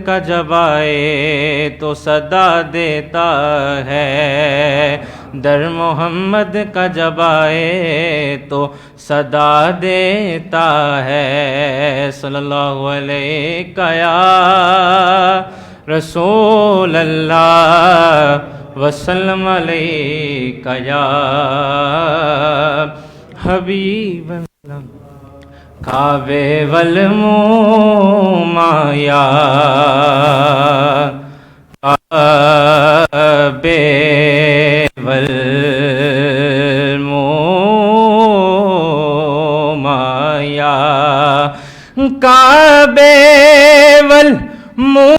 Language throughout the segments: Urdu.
کا جب آئے تو صدا دیتا ہے، در محمد کا جب آئے تو صدا دیتا ہے۔ صلی اللہ علیہ یا رسول اللہ وسلم علیہ یا حبیب اللہ۔ کعبے والمومایا کعبے والمومایا کعبے والمومایا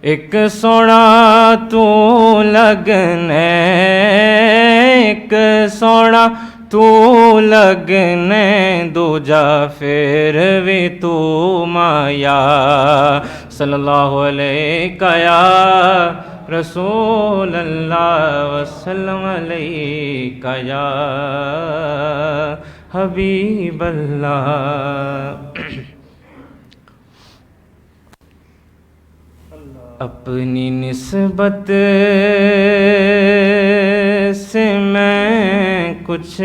ایک سونا تو لگنے، ایک سونا تو لگنے، دوجا پھر بھی تو مایا۔ صلی اللہ علیہ یا رسول اللہ وسلم علیہ یا حبیب اللہ۔ اپنی نسبت سے میں کچھ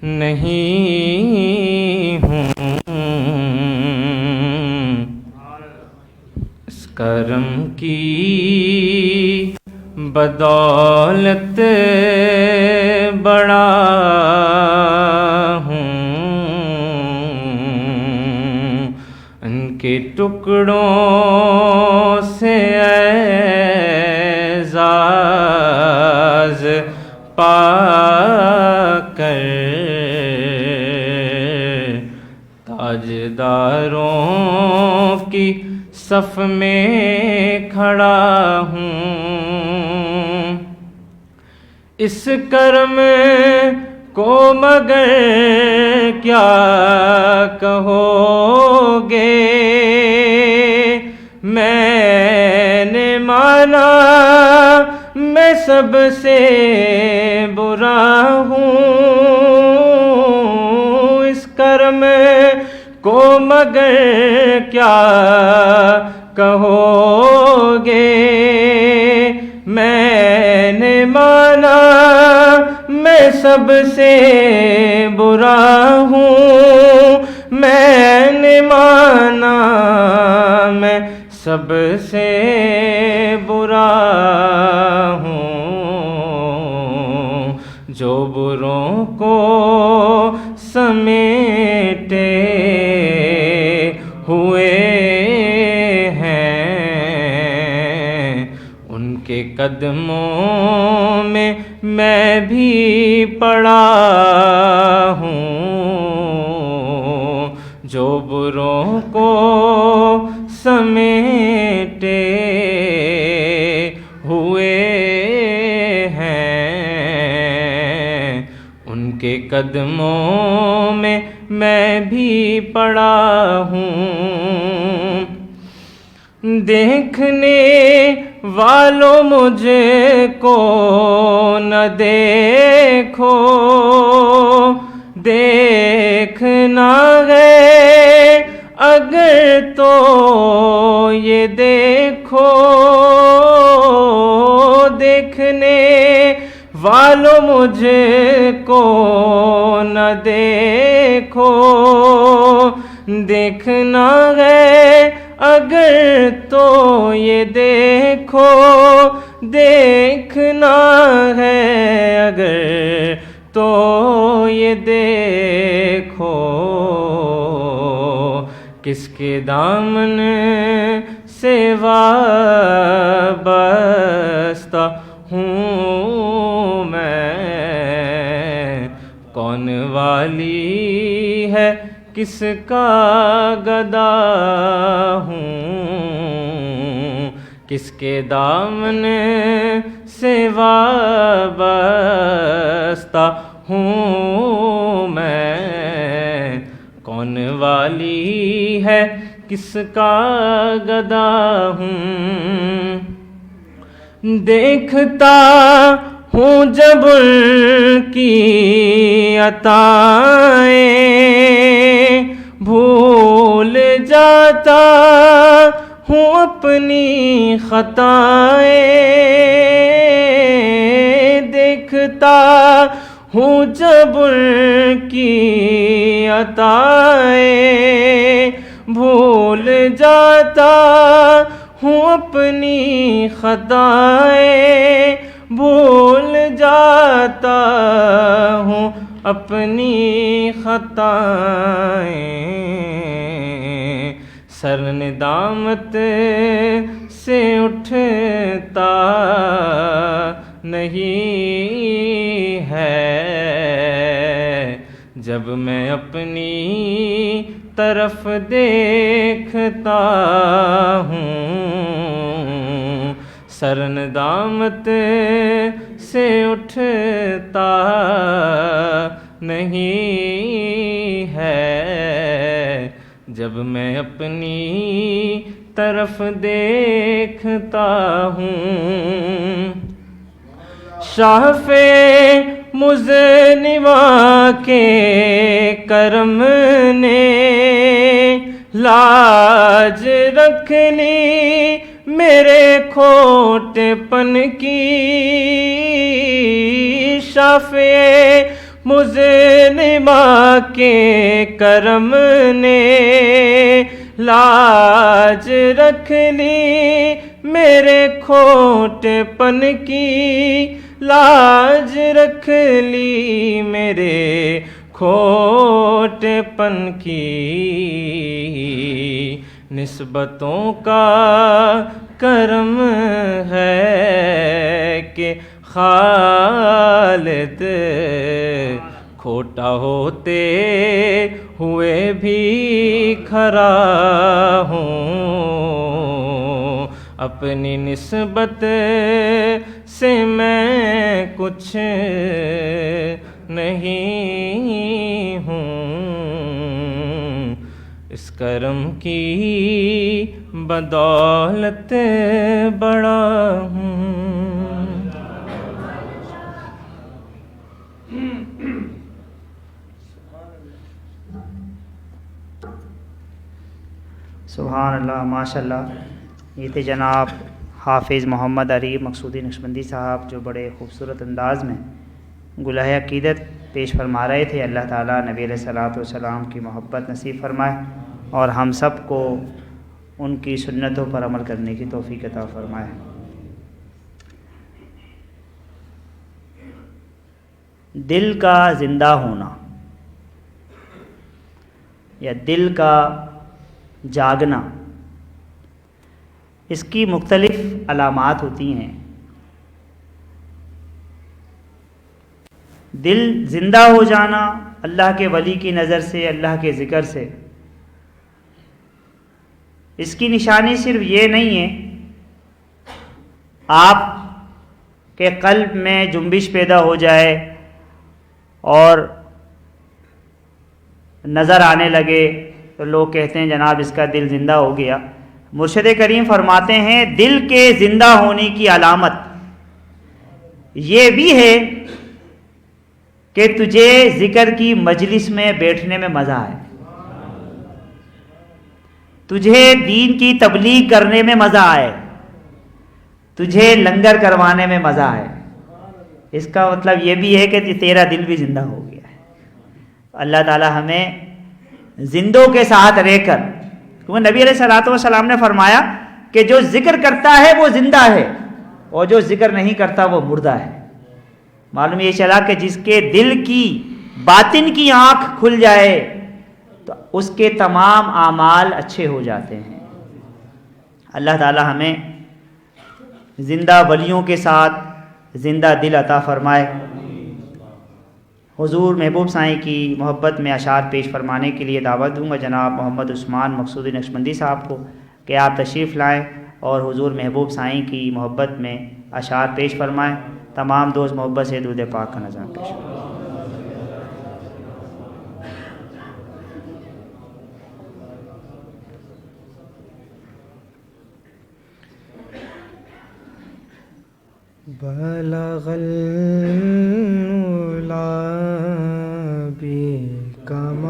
نہیں ہوں، اس کرم کی بدولت بڑا ہوں، کے ٹکڑوں سے اعزاز پا کر تاجداروں کی صف میں کھڑا ہوں۔ اس کرم کو مگر کیا کہو گے، میں نے مانا میں سب سے برا ہوں۔ اس کرم کو مگر کیا کہو گے، میں نے مانا میں سب سے برا ہوں، میں نے مانا میں سب سے برا ہوں۔ جو بروں کو سمیٹے ہوئے ہیں، ان کے قدموں میں بھی پڑا ہوں۔ جو بروں کو سمیٹے ہوئے ہیں، ان کے قدموں میں بھی پڑا ہوں۔ دیکھنے والوں مجھ کو نہ دیکھو، دیکھنا ہے اگر تو یہ دیکھو۔ دیکھنے والوں مجھ کو نہ دیکھو، دیکھنا ہے اگر تو یہ دیکھو، دیکھنا ہے اگر تو یہ دیکھو۔ کس کے دامن سے وابستہ ہوں میں، کون والی ہے کس کا گدا ہوں۔ کس کے دامن سے وابستہ ہوں میں، کون والی ہے کس کا گدا ہوں۔ دیکھتا ہوں جب ان کی عطائیں بھول جاتا ہوں اپنی خطائیں دیکھتا ہوں جب ان کی عطائیں بھول جاتا ہوں اپنی خطائیں بھول جاتا ہوں اپنی خطائیں سر ندامت سے اٹھتا نہیں ہے جب میں اپنی طرف دیکھتا ہوں سر ندامت سے اٹھتا نہیں ہے جب میں اپنی طرف دیکھتا ہوں شاف مزنوا کے کرم نے لاج رکھ لی میرے کھوٹے پن کی شاف مزنوا کے کرم نے لاج رکھ لی میرے کھوٹے پن کی لاج رکھ لی میرے کھوٹے پن کی نسبتوں کا کرم ہے کہ خالد کھوٹا ہوتے ہوئے بھی کھرا ہوں اپنی نسبت سے میں کچھ نہیں ہوں اس کرم کی بدولت بڑا ہوں سبحان اللہ ماشاء اللہ. یہ تھے جناب حافظ محمد عریب مقصودی نقشبندی صاحب جو بڑے خوبصورت انداز میں گلہ عقیدت پیش فرما رہے تھے. اللہ تعالیٰ نبی علیہ الصلوۃ والسلام کی محبت نصیب فرمائے اور ہم سب کو ان کی سنتوں پر عمل کرنے کی توفیق عطا فرمائے. دل کا زندہ ہونا یا دل کا جاگنا اس کی مختلف علامات ہوتی ہیں. دل زندہ ہو جانا اللہ کے ولی کی نظر سے اللہ کے ذکر سے اس کی نشانی صرف یہ نہیں ہے آپ کے قلب میں جنبش پیدا ہو جائے اور نظر آنے لگے تو لوگ کہتے ہیں جناب اس کا دل زندہ ہو گیا. مرشد کریم فرماتے ہیں دل کے زندہ ہونے کی علامت یہ بھی ہے کہ تجھے ذکر کی مجلس میں بیٹھنے میں مزہ آئے, تجھے دین کی تبلیغ کرنے میں مزہ آئے, تجھے لنگر کروانے میں مزہ آئے. اس کا مطلب یہ بھی ہے کہ تیرا دل بھی زندہ ہو گیا ہے. اللہ تعالی ہمیں زندوں کے ساتھ رہ کر, کیونکہ نبی علیہ الصلوۃ والسلام نے فرمایا کہ جو ذکر کرتا ہے وہ زندہ ہے اور جو ذکر نہیں کرتا وہ مردہ ہے. معلوم یہ چلا کہ جس کے دل کی باطن کی آنکھ کھل جائے تو اس کے تمام اعمال اچھے ہو جاتے ہیں. اللہ تعالی ہمیں زندہ ولیوں کے ساتھ زندہ دل عطا فرمائے. حضور محبوب سائیں کی محبت میں اشعار پیش فرمانے کے لیے دعوت دوں گا جناب محمد عثمان مقصودی نقشبندی صاحب کو کہ آپ تشریف لائیں اور حضور محبوب سائیں کی محبت میں اشعار پیش فرمائیں. تمام دوست محبت سے درود پاک کا نظام پیش فرمائیں. بلغ العلا بکمالہ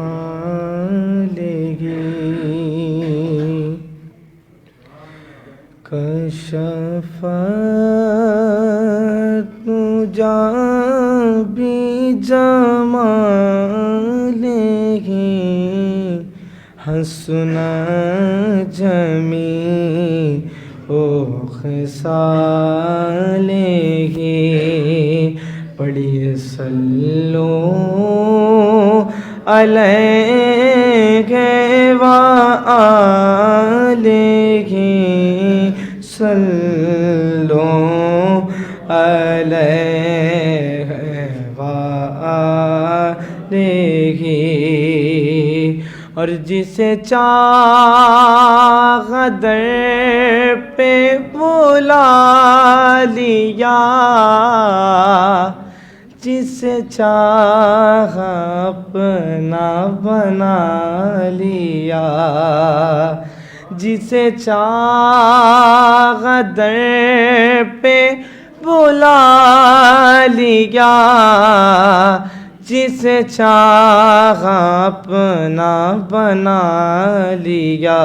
کشف الدجی بجمالہ حسن جمیع خصالہ پڑھیے صلو علیہ وآلہ صلو علیہ وآلہ اور جسے چاہ در پہ بلا لیا جسے چاہ اپنا بنا لیا جسے چاہ در پہ بلا لیا جسے چاہ اپنا بنا لیا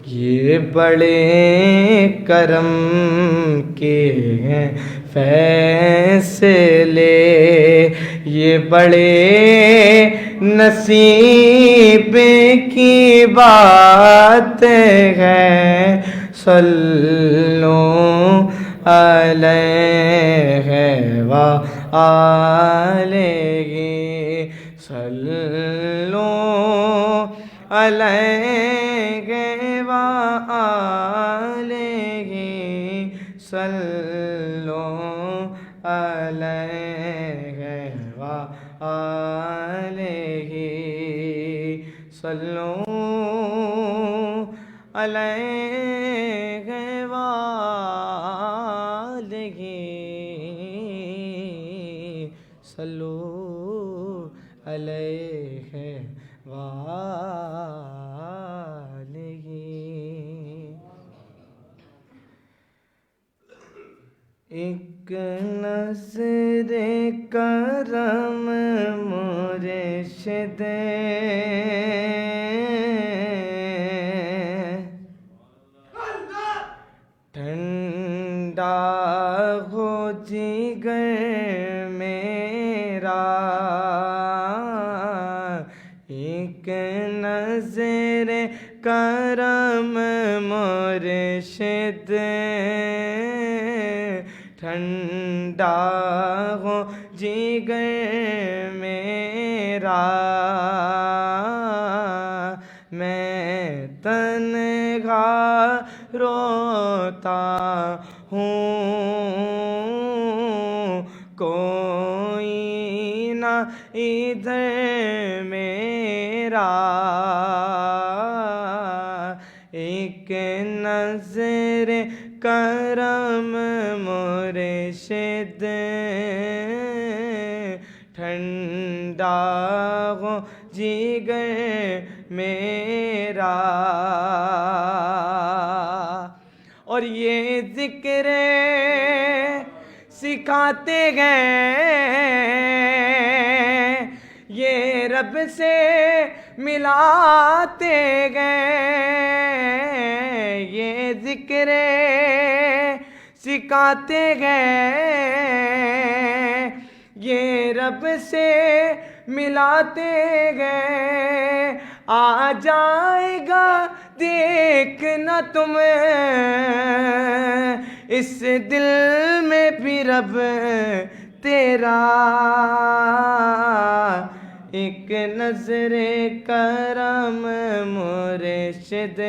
یہ بڑے کرم کے ہیں فیصلے یہ بڑے نصیب کی بات ہے صلو علیہ وآلہ صلو علیہ وآلہ صلو علیہ وآلہ صلو علیہ وآلہ صلو علیہ وآلہ ایک نظر کرم مرشد ٹھنڈا ہو جگر میرا ایک نظر کرم مرشد ٹھنڈا ہو جگر میرا میں تنہا روتا ہوں کوئی نہ ادھر میرا ایک نظر کرم مرشد ٹھنڈا ہو جگر میرا اور یہ ذکر سکھاتے گئے یہ رب سے ملاتے گئے یہ ذکر سکھاتے گئے یہ رب سے ملاتے گئے آ جائے گا دیکھنا تمہیں اس دل میں بھی رب تیرا ایک نظر کرم مرشد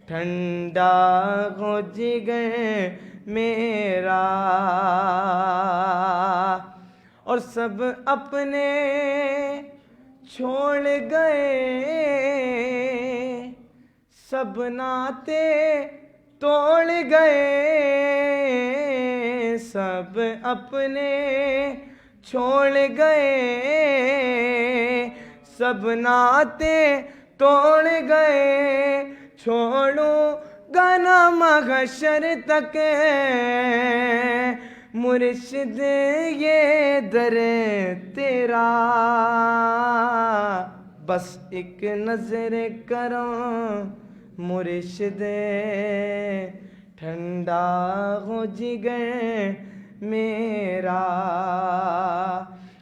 ٹھنڈا ہو جگر میرا اور سب اپنے چھوڑ گئے سب ناطے توڑ گئے سب اپنے چھوڑ گئے سب ناطے توڑ گئے چھوڑو گانا محشر تک مرشد یہ در تیرا، بس ایک نظر کرم مرشد ٹھنڈا ہو جگر میرا،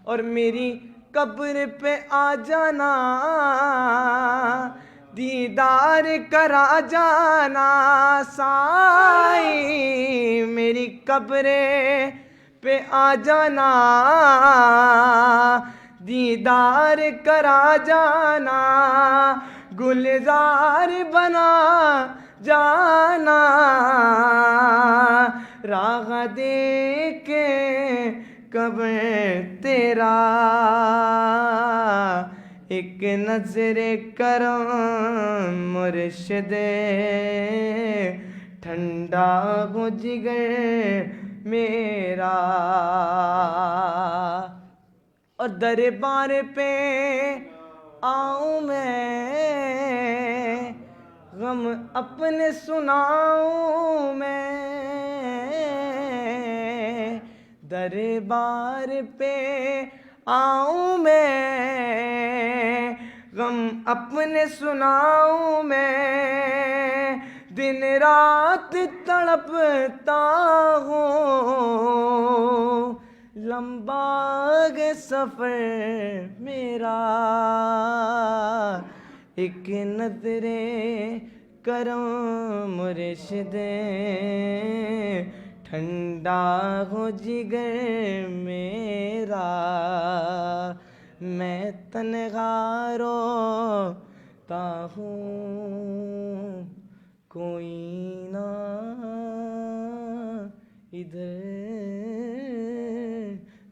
اور میری قبر پہ آ جانا، دیدار کرا جانا سائی، میری قبر پہ آ جانا، دیدار کرا جانا، گلزار بنا جانا، راہ دیکھ کے قبر تیرا، ایک نظر کرم مرشد ٹھنڈا ہو جگر میرا، اور دربار پہ آؤں میں، غم اپنے سناؤں میں، دربار پہ آؤں میں، غم اپنے سناؤں میں، دن رات تڑپتا ہوں، لمبا ہے سفر میرا، ایک نظر کرم مرشد ٹھنڈا ہو جگر میرا، میں تنہا روتا ہوں، کوئی نہ ادھر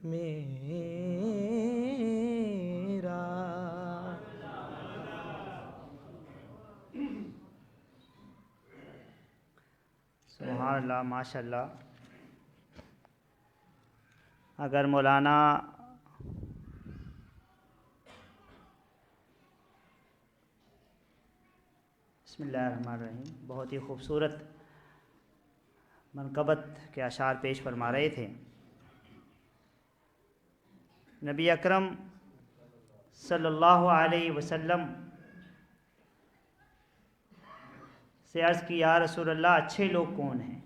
میرا۔ سبحان اللہ، ماشاء اللہ۔ اگر مولانا بسم اللہ الرحمن الرحیم بہت ہی خوبصورت منقبت کے اشعار پیش فرما رہے تھے، نبی اکرم صلی اللہ علیہ وسلم سے عرض کی یا رسول اللہ اچھے لوگ کون ہیں؟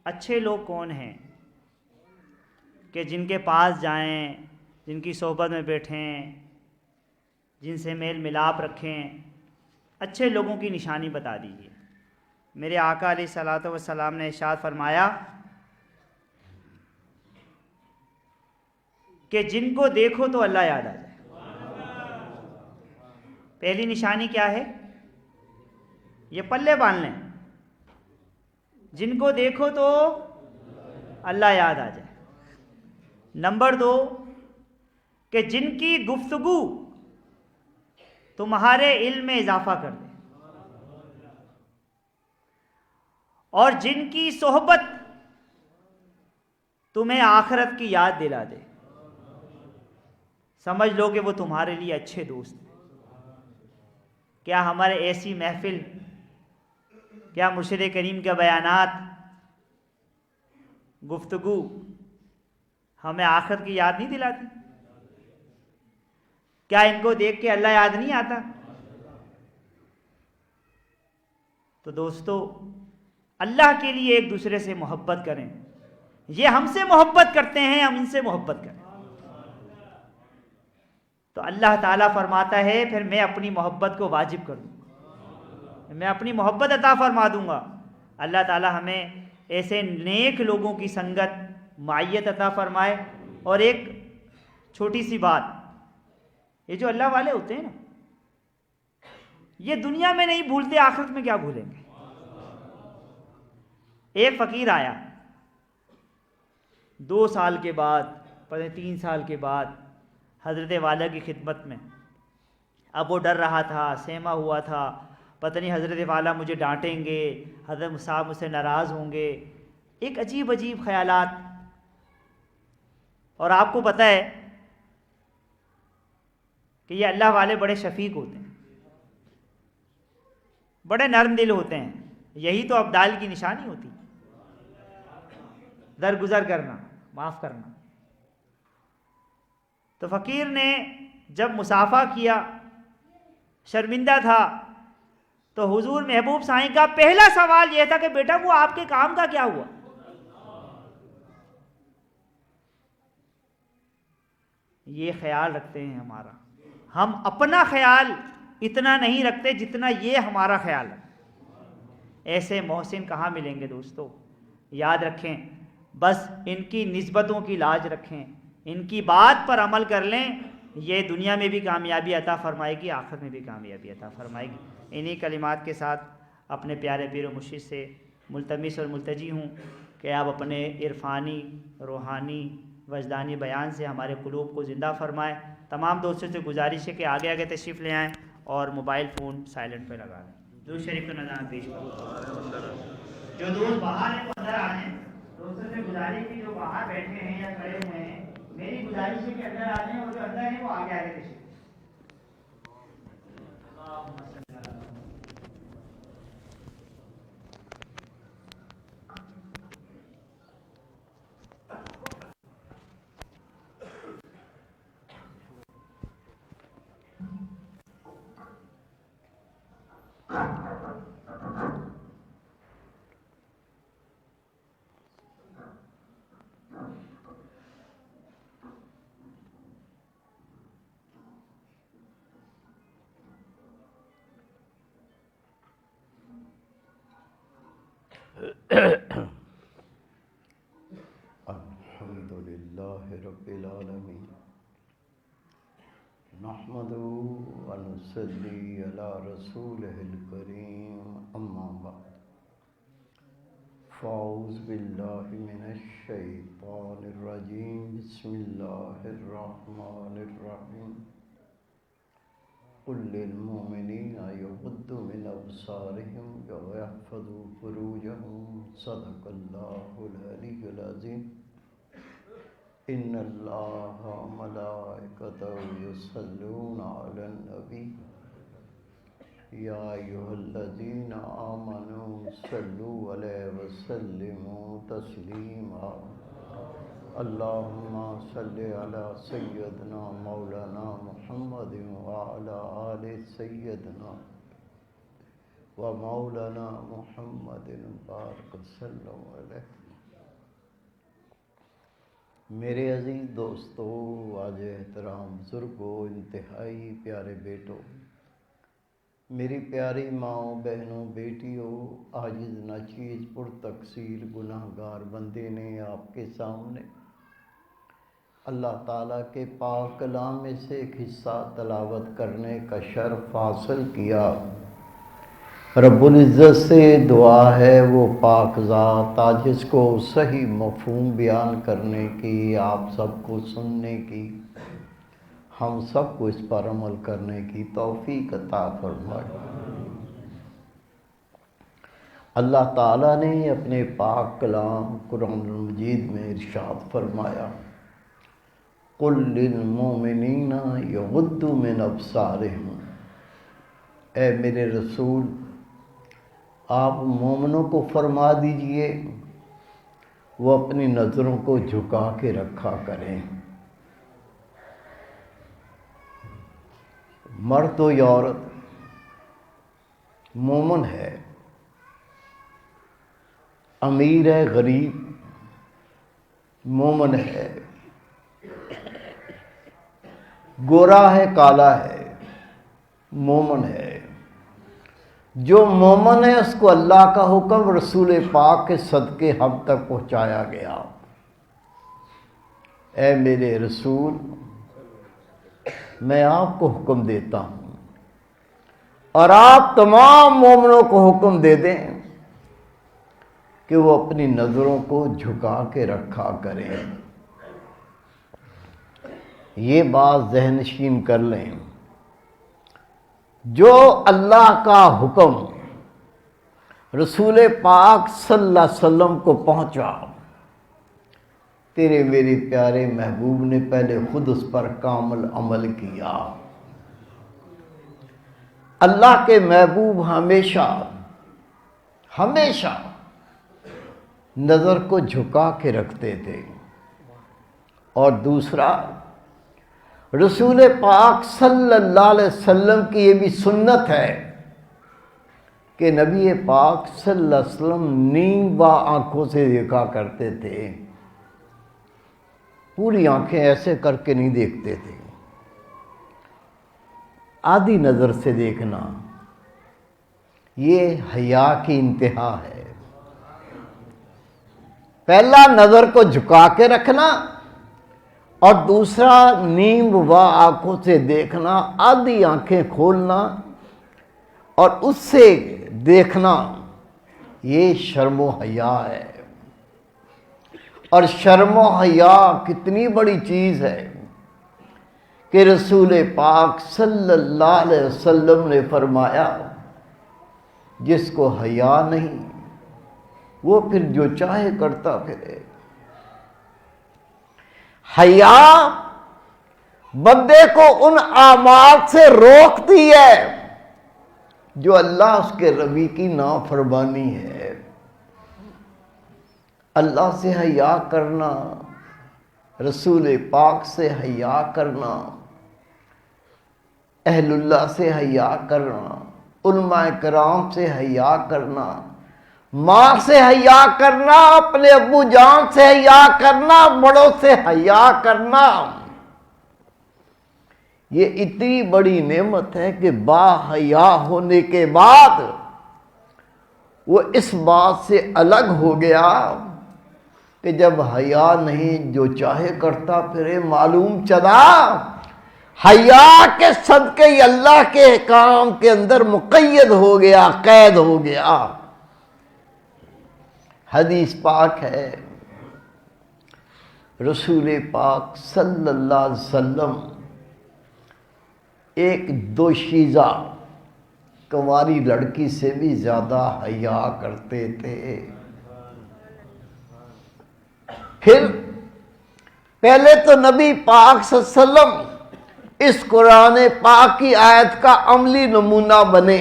اچھے لوگ کون ہیں کہ جن کے پاس جائیں، جن کی صحبت میں بیٹھیں، جن سے میل ملاپ رکھیں؟ اچھے لوگوں کی نشانی بتا دیجیے۔ میرے آقا علیہ الصلوۃ والسلام نے ارشاد فرمایا کہ جن کو دیکھو تو اللہ یاد آ جائے۔ پہلی نشانی کیا ہے؟ یہ پلے باندھ لیں، جن کو دیکھو تو اللہ یاد آ جائے۔ نمبر 2 کہ جن کی گفتگو تمہارے علم میں اضافہ کر دے، اور جن کی صحبت تمہیں آخرت کی یاد دلا دے۔ سمجھ لو کہ وہ تمہارے لیے اچھے دوست ہیں۔ کیا ہمارے ایسی محفل، کیا مرشد کریم کے بیانات، گفتگو ہمیں آخرت کی یاد نہیں دلاتی؟ کیا ان کو دیکھ کے اللہ یاد نہیں آتا؟ تو دوستو، اللہ کے لیے ایک دوسرے سے محبت کریں۔ یہ ہم سے محبت کرتے ہیں، ہم ان سے محبت کریں تو اللہ تعالیٰ فرماتا ہے پھر میں اپنی محبت کو واجب کر دوں گا، میں اپنی محبت عطا فرما دوں گا۔ اللہ تعالیٰ ہمیں ایسے نیک لوگوں کی سنگت، معیت عطا فرمائے۔ اور ایک چھوٹی سی بات، یہ جو اللہ والے ہوتے ہیں نا، یہ دنیا میں نہیں بھولتے، آخرت میں کیا بھولیں گے؟ ایک فقیر آیا 2 سال کے بعد، 3 سال کے بعد حضرت والا کی خدمت میں۔ اب وہ ڈر رہا تھا، سہما ہوا تھا، پتہ نہیں حضرت والا مجھے ڈانٹیں گے، حضرت صاحب مجھ سے ناراض ہوں گے، ایک عجیب عجیب خیالات۔ اور آپ کو پتہ ہے کہ یہ اللہ والے بڑے شفیق ہوتے ہیں، بڑے نرم دل ہوتے ہیں. یہی تو ابدال کی نشانی ہوتی، درگزر کرنا، معاف کرنا. تو فقیر نے جب مسافہ کیا، شرمندہ تھا، تو حضور محبوب سائیں کا پہلا سوال یہ تھا کہ بیٹا وہ آپ کے کام کا کیا ہوا؟ یہ خیال رکھتے ہیں ہمارا. ہم اپنا خیال اتنا نہیں رکھتے جتنا یہ ہمارا خیال ہے. ایسے محسن کہاں ملیں گے دوستو؟ یاد رکھیں، بس ان کی نسبتوں کی لاج رکھیں، ان کی بات پر عمل کر لیں، یہ دنیا میں بھی کامیابی عطا فرمائے گی، آخرت میں بھی کامیابی عطا فرمائے گی. انہی کلمات کے ساتھ اپنے پیارے پیر و مرشد سے ملتمس اور ملتجی ہوں کہ آپ اپنے عرفانی، روحانی، وجدانی بیان سے ہمارے قلوب کو زندہ فرمائیں. تمام دوستوں سے گزارش ہے کہ آگے آگے تشریف لے آئیں اور موبائل فون سائلنٹ پہ لگا لیں. درود شریف کا نظام پیش کروں. جو دوست باہر ہیں وہ اندر آ جائیں. دوستوں سے گزارش ہے جو باہر بیٹھے ہیں یا کھڑے ہوئے ہیں، میری گزارش ہے کہ اندر آ جائیں، اور جو اندر ہیں وہ آگے آگے تشریف لیں. الحمد لله رب العالمين نحمده ونصلي على رسوله الكريم أما بعد فأعوذ بالله من الشيطان الرجيم بسم الله الرحمن الرحيم قل للمؤمنين يغضوا من أبصارهم ويحفظوا فروجهم صدق الله العلي العظيم إن الله وملائكته يصلون على النبي يا أيها الذين آمنوا صلوا عليه وسلموا تسليما اللهم صل على سيدنا مولانا محمد وعلى آل سيدنا ومولانا محمد بارك وسلم علیہ. میرے عزیز دوستو، واجب احترام بزرگوں، انتہائی پیارے بیٹوں، میری پیاری ماؤں، بہنوں، بیٹیوں، عاجز ناچیز پرتقصیر گناہگار بندے نے آپ کے سامنے اللہ تعالیٰ کے پاک کلام میں سے ایک حصہ تلاوت کرنے کا شرف حاصل کیا. رب العزت سے دعا ہے وہ پاک ذات آج اس کو صحیح مفہوم بیان کرنے کی، آپ سب کو سننے کی، ہم سب کو اس پر عمل کرنے کی توفیق عطا فرمائے. اللہ تعالیٰ نے اپنے پاک کلام قرآن مجید میں ارشاد فرمایا، قل للمؤمنین یغضوا من ابصارہم. اے میرے رسول، آپ مومنوں کو فرما دیجئے وہ اپنی نظروں کو جھکا کے رکھا کریں. مرد و عورت مومن ہے، امیر ہے، غریب مومن ہے، گورا ہے، کالا ہے، مومن ہے. جو مومن ہے اس کو اللہ کا حکم رسول پاک کے صدقے ہم تک پہنچایا گیا. اے میرے رسول، میں آپ کو حکم دیتا ہوں اور آپ تمام مومنوں کو حکم دے دیں کہ وہ اپنی نظروں کو جھکا کے رکھا کریں. یہ بات ذہن نشین کر لیں، جو اللہ کا حکم رسول پاک صلی اللہ علیہ وسلم کو پہنچا، تیرے میرے پیارے محبوب نے پہلے خود اس پر کامل عمل کیا. اللہ کے محبوب ہمیشہ نظر کو جھکا کے رکھتے تھے. اور دوسرا، رسول پاک صلی اللہ علیہ وسلم کی یہ بھی سنت ہے کہ نبی پاک صلی اللہ علیہ وسلم نیم با آنکھوں سے دیکھا کرتے تھے. پوری آنکھیں ایسے کر کے نہیں دیکھتے تھے. آدھی نظر سے دیکھنا یہ حیا کی انتہا ہے. پہلا نظر کو جھکا کے رکھنا اور دوسرا نیم و آنکھوں سے دیکھنا، آدھی آنکھیں کھولنا اور اس سے دیکھنا، یہ شرم و حیا ہے. اور شرم و حیا کتنی بڑی چیز ہے کہ رسول پاک صلی اللہ علیہ وسلم نے فرمایا جس کو حیا نہیں وہ پھر جو چاہے کرتا پھرے. حیا بندے کو ان اعمال سے روکتی ہے جو اللہ اس کے نبی کی نافرمانی ہے. اللہ سے حیا کرنا، رسول پاک سے حیا کرنا، اہل اللہ سے حیا کرنا، علماء کرام سے حیا کرنا، ماں سے حیا کرنا، اپنے ابو جان سے حیا کرنا، بڑوں سے حیا کرنا، یہ اتنی بڑی نعمت ہے کہ با حیا ہونے کے بعد وہ اس بات سے الگ ہو گیا کہ جب حیا نہیں جو چاہے کرتا پھرے. معلوم چلا حیا کے صدقے ہی اللہ کے کام کے اندر مقید ہو گیا، قید ہو گیا. حدیث پاک ہے، رسول پاک صلی اللہ علیہ وسلم ایک دوشیزہ کنواری لڑکی سے بھی زیادہ حیا کرتے تھے. پھر پہلے تو نبی پاک صلی اللہ علیہ وسلم اس قرآن پاک کی آیت کا عملی نمونہ بنے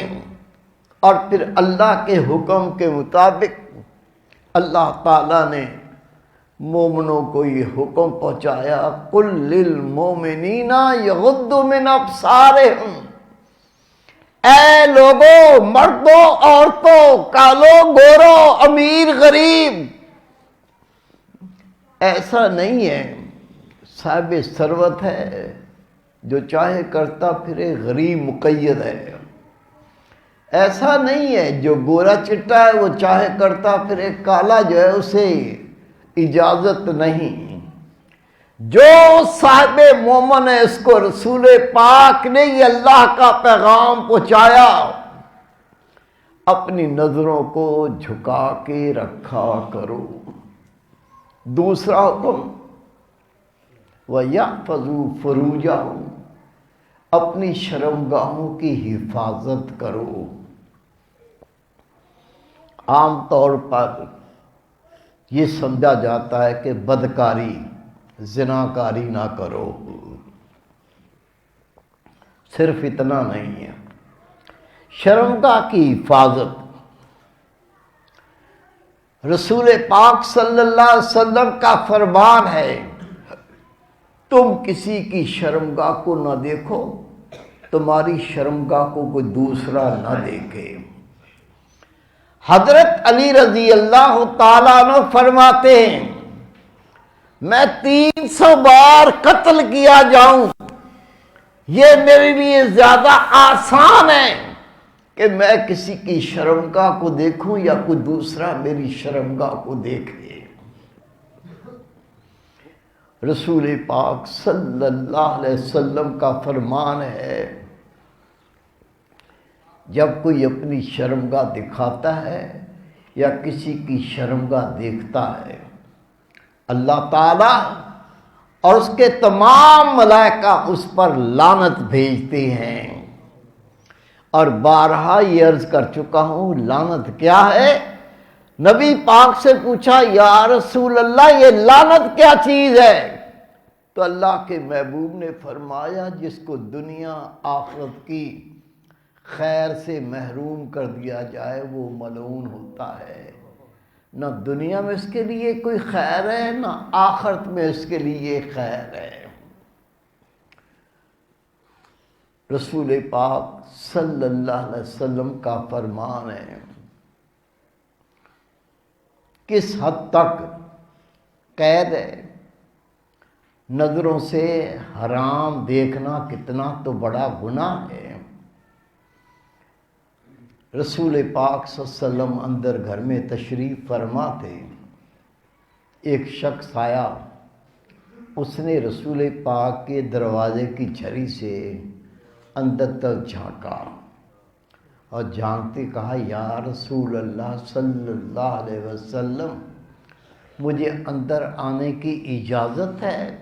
اور پھر اللہ کے حکم کے مطابق اللہ تعالیٰ نے مومنوں کو یہ حکم پہنچایا، قُل لِّلْمُؤْمِنِينَ يَغُضُّوا مِنْ أَبْصَارِهِمْ. اے لوگوں، مردوں، عورتوں، کالوں، گوروں، امیر، غریب، ایسا نہیں ہے صاحب ثروت ہے جو چاہے کرتا پھرے، غریب مقید ہے. ایسا نہیں ہے جو گورا چٹا ہے وہ چاہے کرتا پھرے، کالا جو ہے اسے اجازت نہیں. جو صاحب مومن ہے اس کو رسول پاک نے یہ اللہ کا پیغام پہنچایا، اپنی نظروں کو جھکا کے رکھا کرو. دوسرا حکم وَيَحْفَظُوا فُرُوجَهُمْ، اپنی شرمگاہوں کی حفاظت کرو. عام طور پر یہ سمجھا جاتا ہے کہ بدکاری، زناکاری نہ کرو. صرف اتنا نہیں ہے، شرمگاہ کی حفاظت. رسول پاک صلی اللہ علیہ وسلم کا فرمان ہے تم کسی کی شرمگاہ کو نہ دیکھو، تمہاری شرمگاہ کو کوئی دوسرا نہ دیکھے. حضرت علی رضی اللہ تعالیٰ عنہ فرماتے ہیں میں 300 بار قتل کیا جاؤں یہ میرے لیے زیادہ آسان ہے کہ میں کسی کی شرمگاہ کو دیکھوں یا کوئی دوسرا میری شرمگاہ کو دیکھے. رسول پاک صلی اللہ علیہ وسلم کا فرمان ہے جب کوئی اپنی شرمگاہ دکھاتا ہے یا کسی کی شرمگاہ دیکھتا ہے، اللہ تعالیٰ اور اس کے تمام ملائکہ اس پر لعنت بھیجتے ہیں. اور بارہا یہ عرض کر چکا ہوں لعنت کیا ہے. نبی پاک سے پوچھا یا رسول اللہ یہ لعنت کیا چیز ہے؟ تو اللہ کے محبوب نے فرمایا جس کو دنیا آخرت کی خیر سے محروم کر دیا جائے وہ ملعون ہوتا ہے۔ نہ دنیا میں اس کے لیے کوئی خیر ہے، نہ آخرت میں اس کے لیے خیر ہے۔ رسول پاک صلی اللہ علیہ وسلم کا فرمان ہے، کس حد تک قید ہے، نظروں سے حرام دیکھنا کتنا تو بڑا گناہ ہے۔ رسول پاک صلی اللہ علیہ وسلم اندر گھر میں تشریف فرما تھے، ایک شخص آیا، اس نے رسول پاک کے دروازے کی جھری سے اندر تک جھانکا اور جھانکتے کہا، یا رسول اللہ صلی اللہ علیہ وسلم، مجھے اندر آنے کی اجازت ہے؟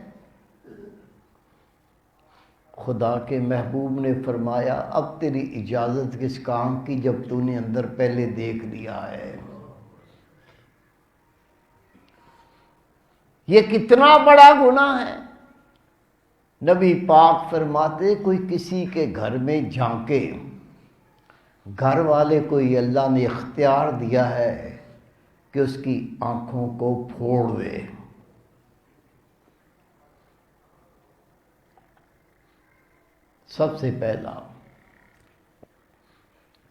خدا کے محبوب نے فرمایا، اب تیری اجازت کس کام کی جب تو نے اندر پہلے دیکھ لیا ہے؟ یہ کتنا بڑا گناہ ہے۔ نبی پاک فرماتے، کوئی کسی کے گھر میں جھانکے، گھر والے کو یہ اللہ نے اختیار دیا ہے کہ اس کی آنکھوں کو پھوڑ دے۔ سب سے پہلا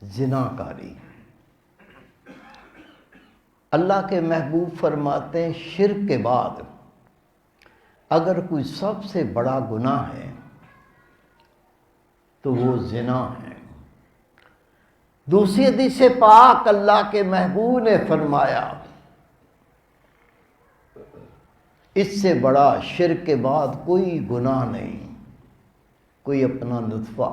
زناکاری۔ اللہ کے محبوب فرماتے ہیں، شرک کے بعد اگر کوئی سب سے بڑا گناہ ہے تو وہ زنا ہے۔ دوسری حدیث پاک اللہ کے محبوب نے فرمایا، اس سے بڑا شرک کے بعد کوئی گناہ نہیں، کوئی اپنا نطفہ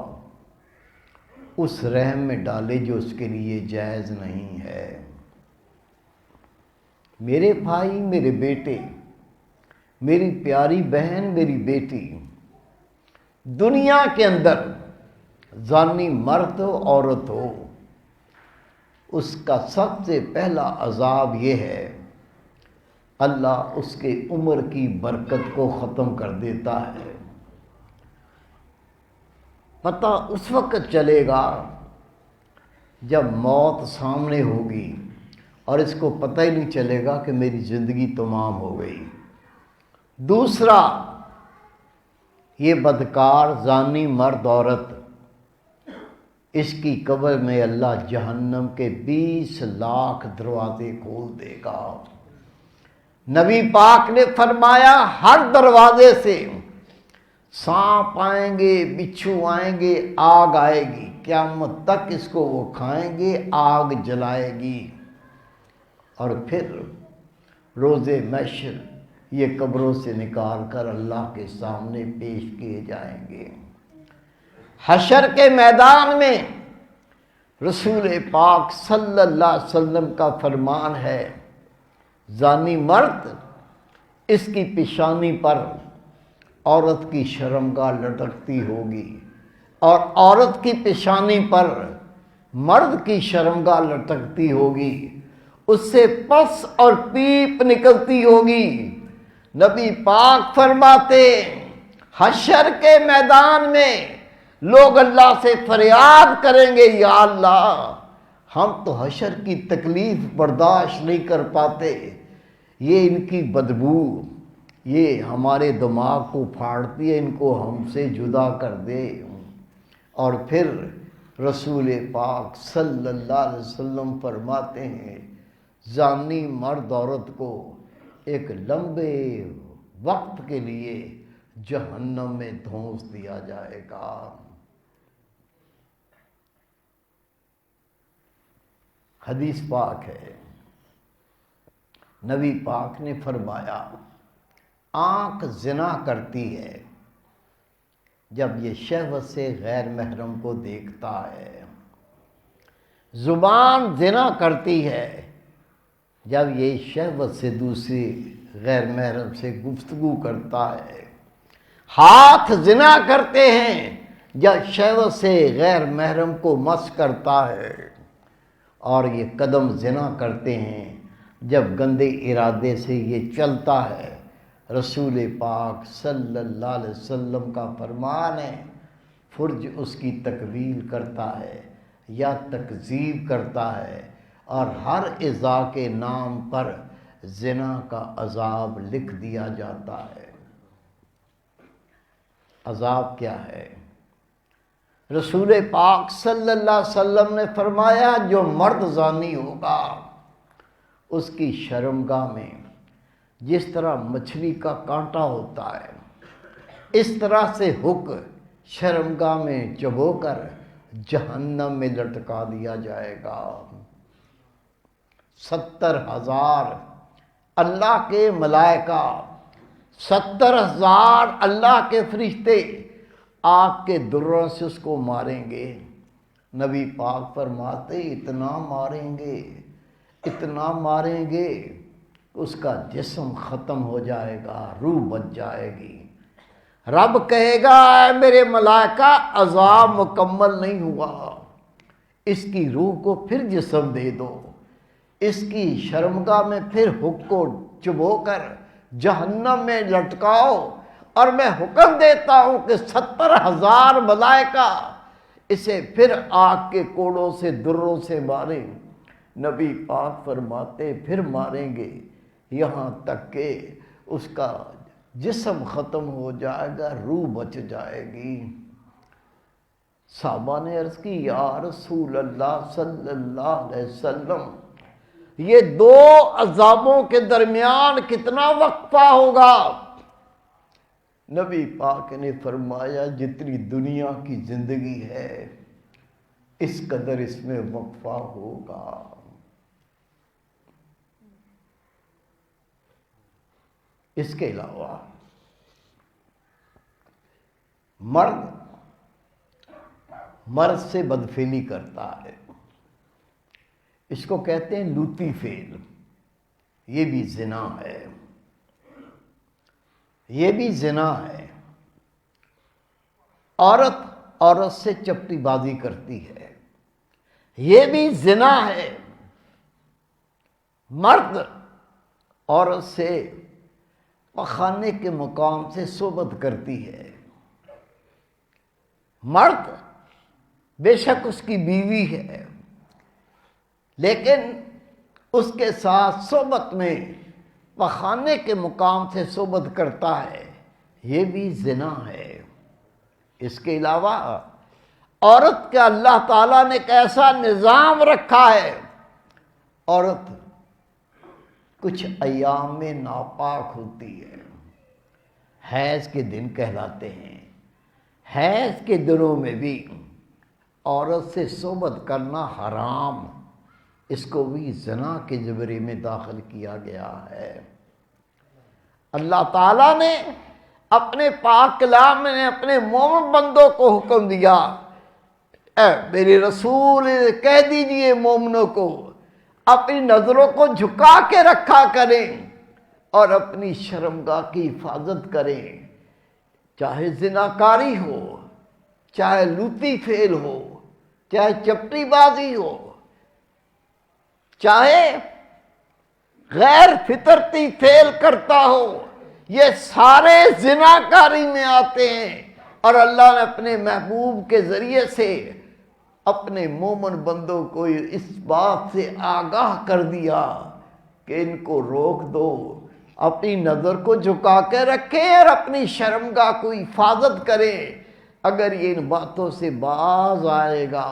اس رحم میں ڈالے جو اس کے لیے جائز نہیں ہے۔ میرے بھائی، میرے بیٹے، میری پیاری بہن، میری بیٹی، دنیا کے اندر زانی مرد ہو عورت ہو، اس کا سب سے پہلا عذاب یہ ہے، اللہ اس کے عمر کی برکت کو ختم کر دیتا ہے۔ پتہ اس وقت چلے گا جب موت سامنے ہوگی اور اس کو پتہ ہی نہیں چلے گا کہ میری زندگی تمام ہو گئی۔ دوسرا، یہ بدکار زانی مرد عورت، اس کی قبر میں اللہ جہنم کے 20 لاکھ دروازے کھول دے گا۔ نبی پاک نے فرمایا، ہر دروازے سے سانپ آئیں گے، بچھو آئیں گے، آگ آئے گی، قیامت تک اس کو وہ کھائیں گے، آگ جلائے گی، اور پھر روز محشر یہ قبروں سے نکال کر اللہ کے سامنے پیش کیے جائیں گے۔ حشر کے میدان میں رسول پاک صلی اللہ علیہ وسلم کا فرمان ہے، زانی مرد، اس کی پیشانی پر عورت کی شرمگاہ لٹکتی ہوگی، اور عورت کی پیشانی پر مرد کی شرمگاہ لٹکتی ہوگی، اس سے پس اور پیپ نکلتی ہوگی۔ نبی پاک فرماتے، حشر کے میدان میں لوگ اللہ سے فریاد کریں گے، یا اللہ، ہم تو حشر کی تکلیف برداشت نہیں کر پاتے، یہ ان کی بدبو، یہ ہمارے دماغ کو پھاڑتی ہے، ان کو ہم سے جدا کر دے۔ اور پھر رسول پاک صلی اللہ علیہ وسلم فرماتے ہیں، زانی مرد عورت کو ایک لمبے وقت کے لیے جہنم میں دھونس دیا جائے گا۔ حدیث پاک ہے، نبی پاک نے فرمایا، آنکھ زنا کرتی ہے جب یہ شہوت سے غیر محرم کو دیکھتا ہے، زبان زنا کرتی ہے جب یہ شہوت سے دوسری غیر محرم سے گفتگو کرتا ہے، ہاتھ زنا کرتے ہیں جب شہوت سے غیر محرم کو مس کرتا ہے، اور یہ قدم زنا کرتے ہیں جب گندے ارادے سے یہ چلتا ہے۔ رسول پاک صلی اللہ علیہ وسلم کا فرمان ہے، فرج اس کی تکمیل کرتا ہے، یا تکذیب کرتا ہے، اور ہر اذا کے نام پر زنا کا عذاب لکھ دیا جاتا ہے۔ عذاب کیا ہے؟ رسول پاک صلی اللہ علیہ وسلم نے فرمایا جو مرد زانی ہوگا اس کی شرمگاہ میں جس طرح مچھلی کا کانٹا ہوتا ہے اس طرح سے ہک شرمگاہ میں چبو کر جہنم میں لٹکا دیا جائے گا۔ 70,000 اللہ کے ملائکہ، 70,000 اللہ کے فرشتے آگ کے دروں سے اس کو ماریں گے۔ نبی پاک فرماتے اتنا ماریں گے، اتنا ماریں گے، اس کا جسم ختم ہو جائے گا، روح بچ جائے گی۔ رب کہے گا اے میرے ملائکہ عذاب مکمل نہیں ہوا، اس کی روح کو پھر جسم دے دو، اس کی شرمگاہ میں پھر حق کو چبو کر جہنم میں لٹکاؤ، اور میں حکم دیتا ہوں کہ 70,000 ملائکہ اسے پھر آگ کے کوڑوں سے دروں سے ماریں۔ نبی پاک فرماتے پھر ماریں گے یہاں تک کہ اس کا جسم ختم ہو جائے گا، روح بچ جائے گی۔ صحابہ نے عرض کی یا رسول اللہ صلی اللہ علیہ وسلم یہ دو عذابوں کے درمیان کتنا وقفہ ہوگا؟ نبی پاک نے فرمایا جتنی دنیا کی زندگی ہے اس قدر اس میں وقفہ ہوگا۔ اس کے علاوہ مرد سے بدفعلی کرتا ہے، اس کو کہتے ہیں لوتی فعل، یہ بھی زنا ہے، یہ بھی زنا ہے۔ عورت سے چپٹی بازی کرتی ہے، یہ بھی زنا ہے۔ مرد عورت سے پخانے کے مقام سے صحبت کرتی ہے، مرد بے شک اس کی بیوی ہے لیکن اس کے ساتھ صحبت میں پخانے کے مقام سے صحبت کرتا ہے، یہ بھی زنا ہے۔ اس کے علاوہ عورت کا اللہ تعالیٰ نے ایک ایسا نظام رکھا ہے، عورت کچھ ایام میں ناپاک ہوتی ہے، حیض کے دن کہلاتے ہیں، حیض کے دنوں میں بھی عورت سے صحبت کرنا حرام، اس کو بھی زنا کے زمرے میں داخل کیا گیا ہے۔ اللہ تعالیٰ نے اپنے پاک کلام میں اپنے مومن بندوں کو حکم دیا، اے میرے رسول کہہ دیجئے مومنوں کو اپنی نظروں کو جھکا کے رکھا کریں اور اپنی شرمگاہ کی حفاظت کریں، چاہے زناکاری ہو، چاہے لوتی فعل ہو، چاہے چپٹی بازی ہو، چاہے غیر فطرتی فعل کرتا ہو، یہ سارے زناکاری میں آتے ہیں۔ اور اللہ نے اپنے محبوب کے ذریعے سے اپنے مومن بندوں کو اس بات سے آگاہ کر دیا کہ ان کو روک دو، اپنی نظر کو جھکا کے رکھیں اور اپنی شرمگاہ کو حفاظت کریں۔ اگر یہ ان باتوں سے باز آئے گا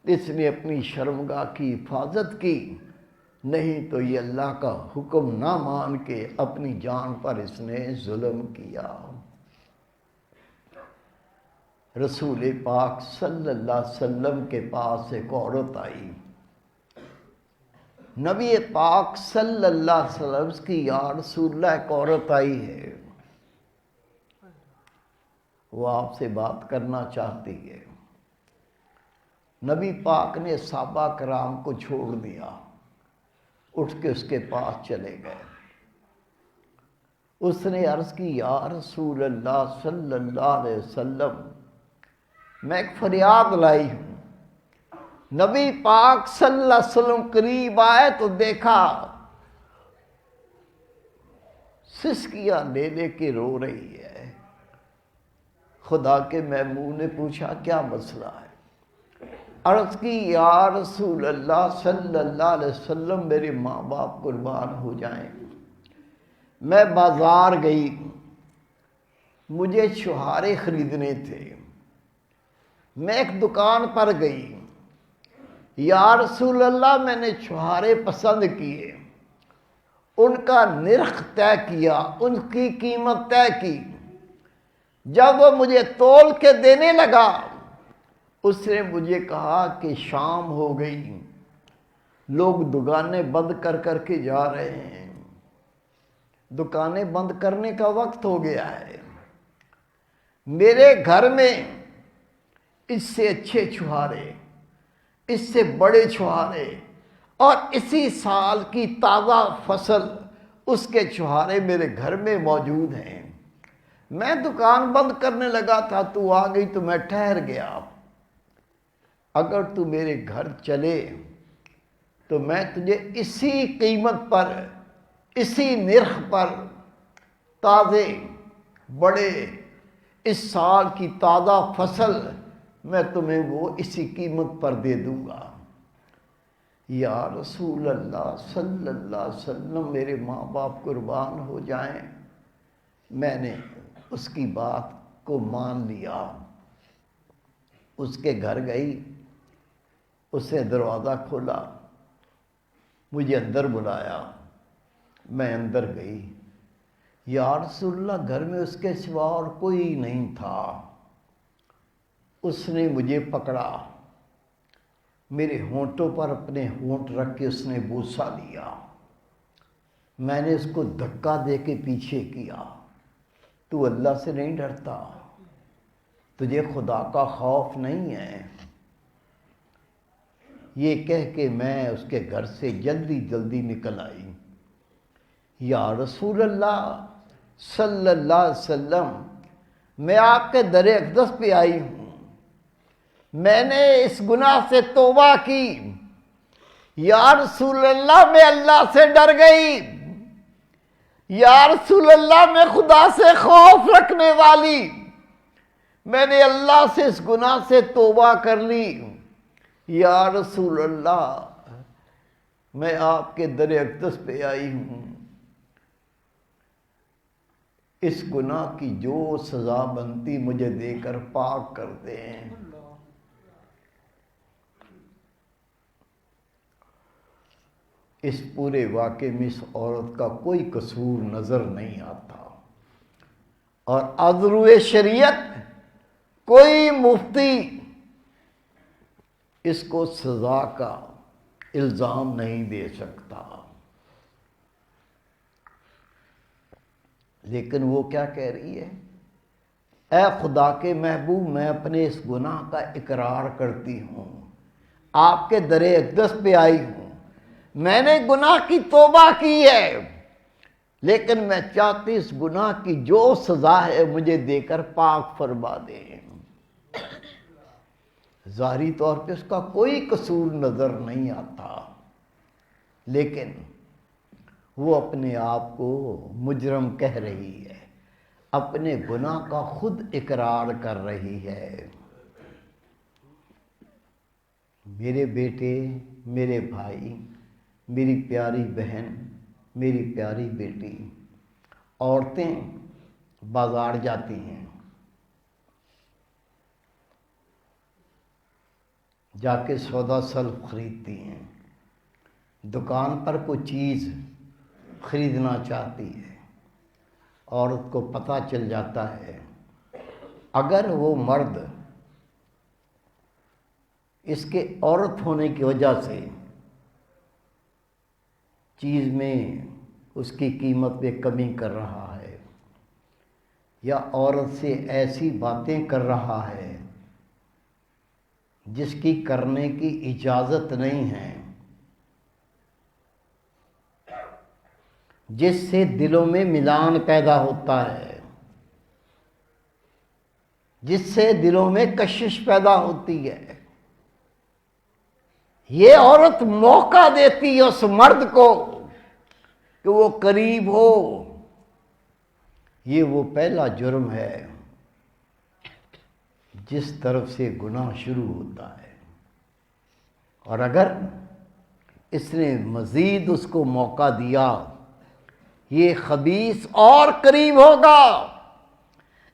اس نے اپنی شرمگاہ کی حفاظت کی، نہیں تو یہ اللہ کا حکم نہ مان کے اپنی جان پر اس نے ظلم کیا۔ رسول پاک صلی اللہ علیہ وسلم کے پاس ایک عورت آئی، نبی پاک صلی اللہ علیہ وسلم کی یا رسول اللہ ایک عورت آئی ہے، وہ آپ سے بات کرنا چاہتی ہے۔ نبی پاک نے صحابہ کرام کو چھوڑ دیا، اٹھ کے اس کے پاس چلے گئے۔ اس نے عرض کی یا رسول اللہ صلی اللہ علیہ وسلم میں ایک فریاد لائی ہوں۔ نبی پاک صلی اللہ علیہ وسلم قریب آئے تو دیکھا سسکیاں لے لے کے رو رہی ہے۔ خدا کے محبوب نے پوچھا کیا مسئلہ ہے؟ عرض کی یا رسول اللہ صلی اللہ علیہ وسلم میرے ماں باپ قربان ہو جائیں، میں بازار گئی، مجھے چھہارے خریدنے تھے، میں ایک دکان پر گئی، یا رسول اللہ میں نے چھہارے پسند کیے، ان کا نرخ طے کیا، ان کی قیمت طے کی، جب وہ مجھے تول کے دینے لگا اس نے مجھے کہا کہ شام ہو گئی، لوگ دکانیں بند کر کر کے جا رہے ہیں، دکانیں بند کرنے کا وقت ہو گیا ہے، میرے گھر میں اس سے اچھے چھہارے، اس سے بڑے چھہارے اور اسی سال کی تازہ فصل اس کے چھہارے میرے گھر میں موجود ہیں، میں دکان بند کرنے لگا تھا، تو آ گئی تو میں ٹھہر گیا، اگر تو میرے گھر چلے تو میں تجھے اسی قیمت پر، اسی نرخ پر تازے بڑے اس سال کی تازہ فصل میں تمہیں وہ اسی قیمت پر دے دوں گا۔ یا رسول اللہ صلی اللہ علیہ وسلم میرے ماں باپ قربان ہو جائیں، میں نے اس کی بات کو مان لیا، اس کے گھر گئی، اس نے دروازہ کھولا، مجھے اندر بلایا، میں اندر گئی، یا رسول اللہ گھر میں اس کے سوا اور کوئی نہیں تھا، اس نے مجھے پکڑا، میرے ہونٹوں پر اپنے ہونٹ رکھ کے اس نے بوسہ لیا، میں نے اس کو دھکا دے کے پیچھے کیا، تو اللہ سے نہیں ڈرتا، تجھے خدا کا خوف نہیں ہے؟ یہ کہہ کے میں اس کے گھر سے جلدی جلدی نکل آئی۔ یا رسول اللہ صلی اللہ علیہ وسلم میں آپ کے در اقدس پہ آئی ہوں، میں نے اس گناہ سے توبہ کی، یا رسول اللہ میں اللہ سے ڈر گئی، یا رسول اللہ میں خدا سے خوف رکھنے والی، میں نے اللہ سے اس گناہ سے توبہ کر لی، یا رسول اللہ میں آپ کے در اقدس پہ آئی ہوں، اس گناہ کی جو سزا بنتی مجھے دے کر پاک کر دیں۔ اس پورے واقعے میں اس عورت کا کوئی قصور نظر نہیں آتا، اور عذرو شریعت کوئی مفتی اس کو سزا کا الزام نہیں دے سکتا، لیکن وہ کیا کہہ رہی ہے؟ اے خدا کے محبوب میں اپنے اس گناہ کا اقرار کرتی ہوں، آپ کے در اقدس پہ آئی ہوں، میں نے گناہ کی توبہ کی ہے، لیکن میں چاہتی اس گناہ کی جو سزا ہے مجھے دے کر پاک فرما دیں۔ ظاہری طور پہ اس کا کوئی قصور نظر نہیں آتا، لیکن وہ اپنے آپ کو مجرم کہہ رہی ہے، اپنے گناہ کا خود اقرار کر رہی ہے۔ میرے بیٹے، میرے بھائی، میری پیاری بہن، میری پیاری بیٹی، عورتیں بازار جاتی ہیں، جا کے سودا سلف خریدتی ہیں، دکان پر کوئی چیز خریدنا چاہتی ہے، عورت کو پتہ چل جاتا ہے، اگر وہ مرد اس کے عورت ہونے کی وجہ سے چیز میں اس کی قیمت میں کمی کر رہا ہے، یا عورت سے ایسی باتیں کر رہا ہے جس کی کرنے کی اجازت نہیں ہے، جس سے دلوں میں ملان پیدا ہوتا ہے، جس سے دلوں میں کشش پیدا ہوتی ہے، یہ عورت موقع دیتی ہے اس مرد کو کہ وہ قریب ہو، یہ وہ پہلا جرم ہے جس طرف سے گناہ شروع ہوتا ہے۔ اور اگر اس نے مزید اس کو موقع دیا، یہ خبیث اور قریب ہوگا،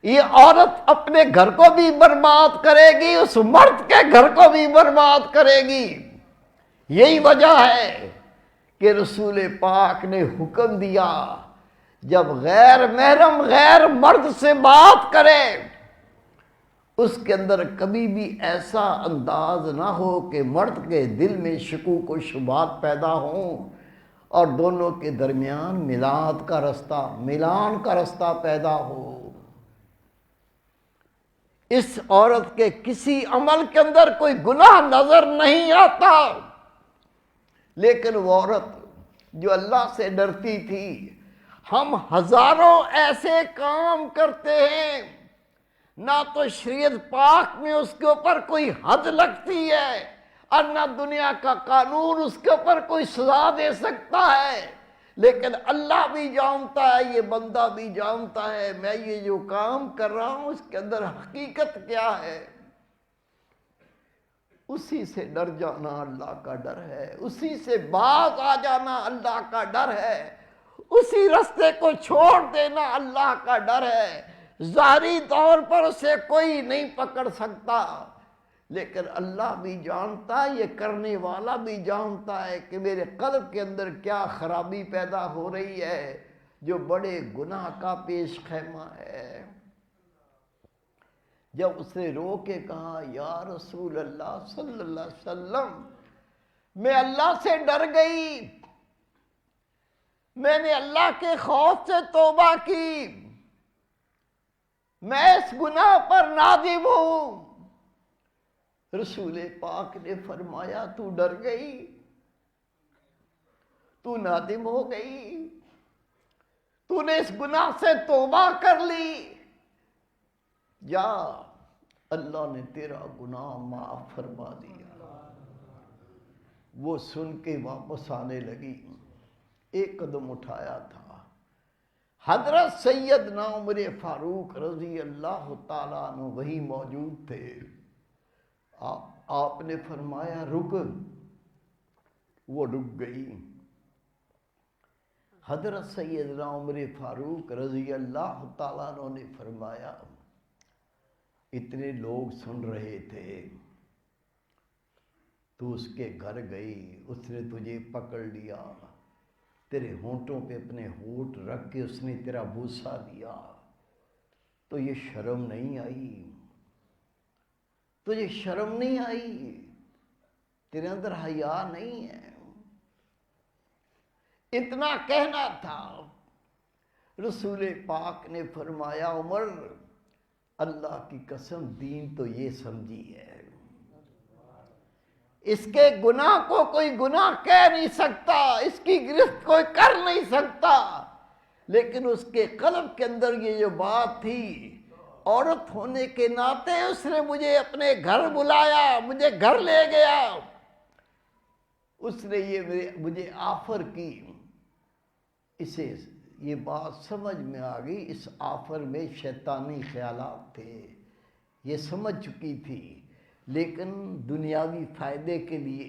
یہ عورت اپنے گھر کو بھی برباد کرے گی، اس مرد کے گھر کو بھی برباد کرے گی۔ یہی وجہ ہے کہ رسول پاک نے حکم دیا جب غیر محرم غیر مرد سے بات کرے اس کے اندر کبھی بھی ایسا انداز نہ ہو کہ مرد کے دل میں شکوک و شبہات پیدا ہوں اور دونوں کے درمیان ملان کا رستہ پیدا ہو۔ اس عورت کے کسی عمل کے اندر کوئی گناہ نظر نہیں آتا، لیکن وہ عورت جو اللہ سے ڈرتی تھی، ہم ہزاروں ایسے کام کرتے ہیں، نہ تو شریعت پاک میں اس کے اوپر کوئی حد لگتی ہے اور نہ دنیا کا قانون اس کے اوپر کوئی سزا دے سکتا ہے، لیکن اللہ بھی جانتا ہے، یہ بندہ بھی جانتا ہے، میں یہ جو کام کر رہا ہوں اس کے اندر حقیقت کیا ہے۔ اسی سے ڈر جانا اللہ کا ڈر ہے، اسی سے باز آ جانا اللہ کا ڈر ہے، اسی رستے کو چھوڑ دینا اللہ کا ڈر ہے۔ ظاہری طور پر اسے کوئی نہیں پکڑ سکتا، لیکن اللہ بھی جانتا ہے، یہ کرنے والا بھی جانتا ہے کہ میرے قلب کے اندر کیا خرابی پیدا ہو رہی ہے، جو بڑے گناہ کا پیش خیمہ ہے۔ جب اس نے رو کے کہا یا رسول اللہ صلی اللہ علیہ وسلم، میں اللہ سے ڈر گئی، میں نے اللہ کے خوف سے توبہ کی، میں اس گناہ پر نادم ہوں۔ رسول پاک نے فرمایا تو ڈر گئی، تو نادم ہو گئی، تو نے اس گناہ سے توبہ کر لی، جا اللہ نے تیرا گناہ معاف فرما دیا۔ وہ سن کے واپس آنے لگی، ایک قدم اٹھایا تھا، حضرت سیدنا عمر فاروق رضی اللہ تعالیٰ عنہ وہی موجود تھے۔ آپ نے فرمایا رک، وہ رک گئی۔ حضرت سیدنا عمر فاروق رضی اللہ تعالیٰ عنہ نے فرمایا اتنے لوگ سن رہے تھے، تو اس کے گھر گئی، اس نے تجھے پکڑ لیا، تیرے ہونٹوں پہ اپنے ہونٹ رکھ کے اس نے تیرا بوسہ دیا، تو یہ شرم نہیں آئی؟ تجھے شرم نہیں آئی؟ تیرے اندر حیا نہیں ہے؟ اتنا کہنا تھا، رسول پاک نے فرمایا عمر اللہ کی قسم دین تو یہ سمجھی ہے، اس کے گناہ کو کوئی گناہ کہہ نہیں سکتا، اس کی گرفت کوئی کر نہیں سکتا، لیکن اس کے قلب کے اندر یہ جو بات تھی، عورت ہونے کے ناطے اس نے مجھے اپنے گھر بلایا، مجھے گھر لے گیا، اس نے یہ مجھے آفر کی، اسے یہ بات سمجھ میں آ گئی، اس آفر میں شیطانی خیالات تھے، یہ سمجھ چکی تھی، لیکن دنیاوی فائدے کے لیے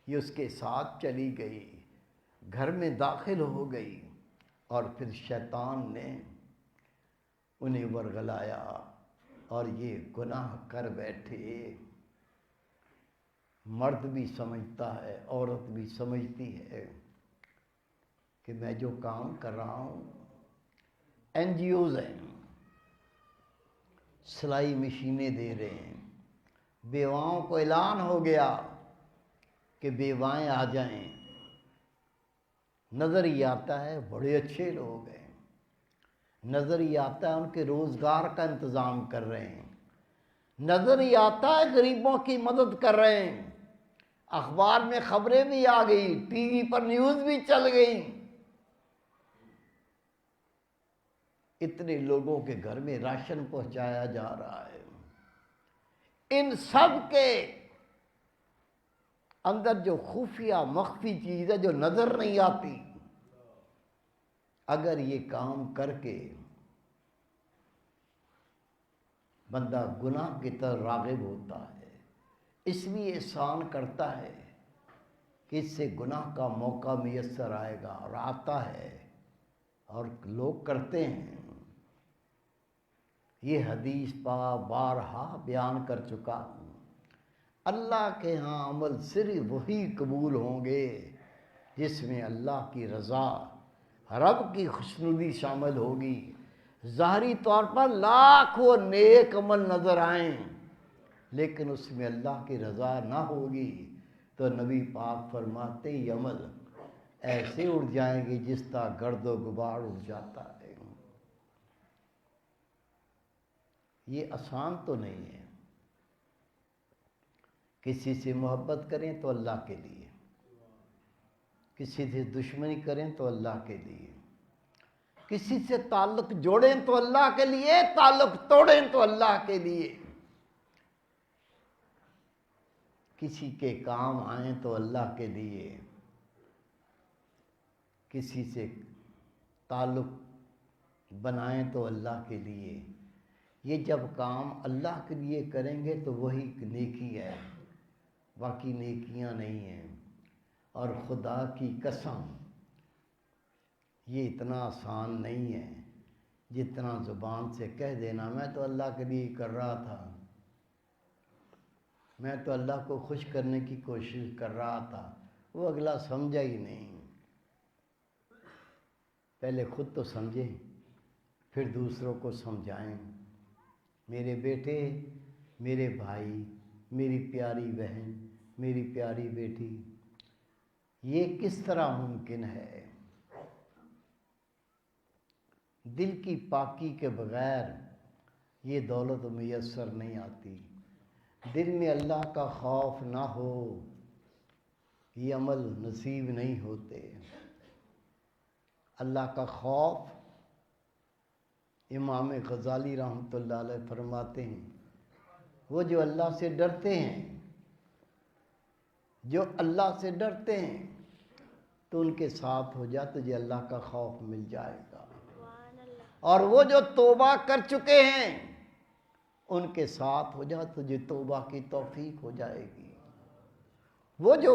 یہ اس کے ساتھ چلی گئی، گھر میں داخل ہو گئی، اور پھر شیطان نے انہیں ورغلایا اور یہ گناہ کر بیٹھے۔ مرد بھی سمجھتا ہے، عورت بھی سمجھتی ہے کہ میں جو کام کر رہا ہوں، این جی اوز ہیں، سلائی مشینیں دے رہے ہیں، بیواؤں کو اعلان ہو گیا کہ بیوائیں آ جائیں، نظر ہی آتا ہے بڑے اچھے لوگ ہیں، نظر ہی آتا ہے ان کے روزگار کا انتظام کر رہے ہیں، نظر ہی آتا ہے غریبوں کی مدد کر رہے ہیں، اخبار میں خبریں بھی آ گئی، ٹی وی پر نیوز بھی چل گئی، اتنے لوگوں کے گھر میں راشن پہنچایا جا رہا ہے، ان سب کے اندر جو خفیہ مخفی چیز ہے جو نظر نہیں آتی، اگر یہ کام کر کے بندہ گناہ کی طرف راغب ہوتا ہے، اس لیے احسان کرتا ہے کہ اس سے گناہ کا موقع میسر آئے گا، اور آتا ہے اور لوگ کرتے ہیں۔ یہ حدیث بارہا بیان کر چکا ہوں۔ اللہ کے ہاں عمل صرف وہی قبول ہوں گے جس میں اللہ کی رضا، رب کی خوشنودی شامل ہوگی۔ ظاہری طور پر لاکھوں نیک عمل نظر آئیں، لیکن اس میں اللہ کی رضا نہ ہوگی تو نبی پاک فرماتے یہ عمل ایسے اڑ جائیں گے جس طرح گرد و غبار اڑ جاتا ہے۔ یہ آسان تو نہیں ہے۔ کسی سے محبت کریں تو اللہ کے لیے، کسی سے دشمنی کریں تو اللہ کے لیے، کسی سے تعلق جوڑیں تو اللہ کے لیے، تعلق توڑیں تو اللہ کے لیے، کسی کے کام آئیں تو اللہ کے لیے، کسی سے تعلق بنائیں تو اللہ کے لیے۔ یہ جب کام اللہ کے لیے کریں گے تو وہی نیکی ہے، باقی نیکیاں نہیں ہیں۔ اور خدا کی قسم یہ اتنا آسان نہیں ہے جتنا زبان سے کہہ دینا میں تو اللہ کے لیے کر رہا تھا، میں تو اللہ کو خوش کرنے کی کوشش کر رہا تھا، وہ اگلا سمجھا ہی نہیں۔ پہلے خود تو سمجھیں، پھر دوسروں کو سمجھائیں۔ میرے بیٹے، میرے بھائی، میری پیاری بہن، میری پیاری بیٹی، یہ کس طرح ممکن ہے؟ دل کی پاکی کے بغیر یہ دولت میسر نہیں آتی۔ دل میں اللہ کا خوف نہ ہو، یہ عمل نصیب نہیں ہوتے۔ اللہ کا خوف، امام غزالی رحمۃ اللہ علیہ فرماتے ہیں وہ جو اللہ سے ڈرتے ہیں، جو اللہ سے ڈرتے ہیں تو ان کے ساتھ ہو جا تجھے اللہ کا خوف مل جائے گا، اور وہ جو توبہ کر چکے ہیں ان کے ساتھ ہو جا تجھے توبہ کی توفیق ہو جائے گی۔ وہ جو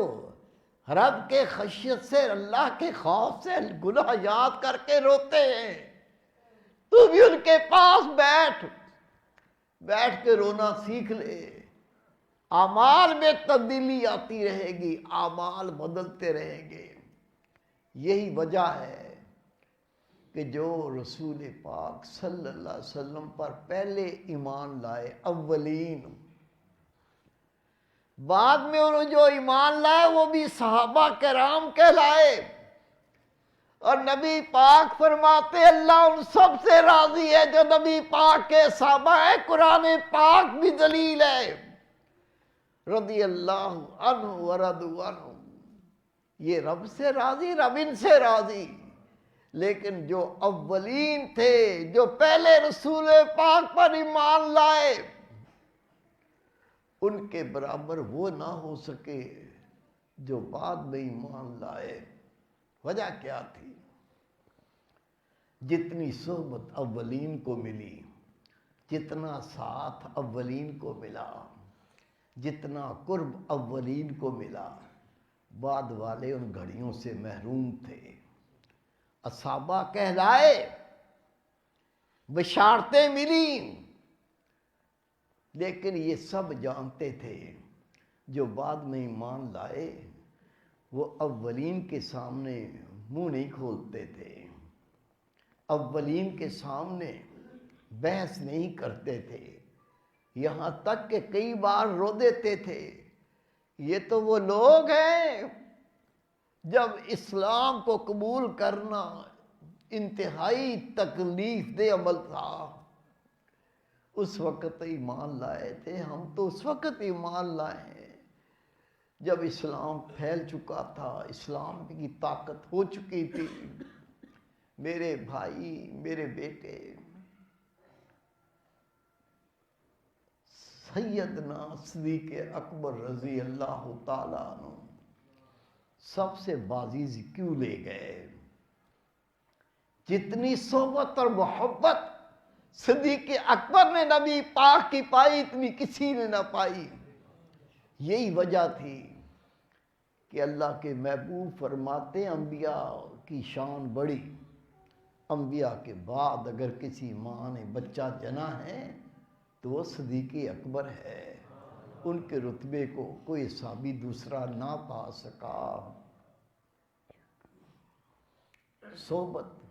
رب کے خشیت سے، اللہ کے خوف سے گناہ یاد کر کے روتے ہیں، تو بھی ان کے پاس بیٹھ کے رونا سیکھ لے۔ اعمال میں تبدیلی آتی رہے گی، اعمال بدلتے رہیں گے۔ یہی وجہ ہے کہ جو رسول پاک صلی اللہ علیہ وسلم پر پہلے ایمان لائے اولین، بعد میں انہوں جو ایمان لائے وہ بھی صحابہ کرام کہلائے، اور نبی پاک فرماتے اللہ ان سب سے راضی ہے جو نبی پاک کے صحابہ ہیں۔ قرآن پاک بھی دلیل ہے، رضی اللہ عنہ ورضوا عنہ، یہ رب سے راضی، رب ان سے راضی۔ لیکن جو اولین تھے، جو پہلے رسول پاک پر ایمان لائے، ان کے برابر وہ نہ ہو سکے جو بعد میں ایمان لائے۔ وجہ کیا تھی؟ جتنی صحبت اولین کو ملی، جتنا ساتھ اولین کو ملا، جتنا قرب اولین کو ملا، بعد والے ان گھڑیوں سے محروم تھے۔ اصحابہ کہلائے، بشارتیں ملی، لیکن یہ سب جانتے تھے جو بعد میں ایمان لائے وہ اولین کے سامنے منہ نہیں کھولتے تھے، اولین کے سامنے بحث نہیں کرتے تھے، یہاں تک کہ کئی بار رو دیتے تھے۔ یہ تو وہ لوگ ہیں جب اسلام کو قبول کرنا انتہائی تکلیف دہ عمل تھا، اس وقت ایمان لائے تھے۔ ہم تو اس وقت ایمان لائے ہیں جب اسلام پھیل چکا تھا، اسلام کی طاقت ہو چکی تھی۔ میرے بھائی، میرے بیٹے، سیدنا صدیق اکبر رضی اللہ تعالیٰ عنہ سب سے بازی کیوں لے گئے؟ جتنی صحبت اور محبت صدیق اکبر نے نبی پاک کی پائی اتنی کسی نے نہ پائی۔ یہی وجہ تھی کہ اللہ کے محبوب فرماتے انبیاء کی شان بڑی، انبیاء کے بعد اگر کسی ماں نے بچہ جنا ہے تو وہ صدیق اکبر ہے، ان کے رتبے کو کوئی صحابی دوسرا نہ پا سکا۔ صحبت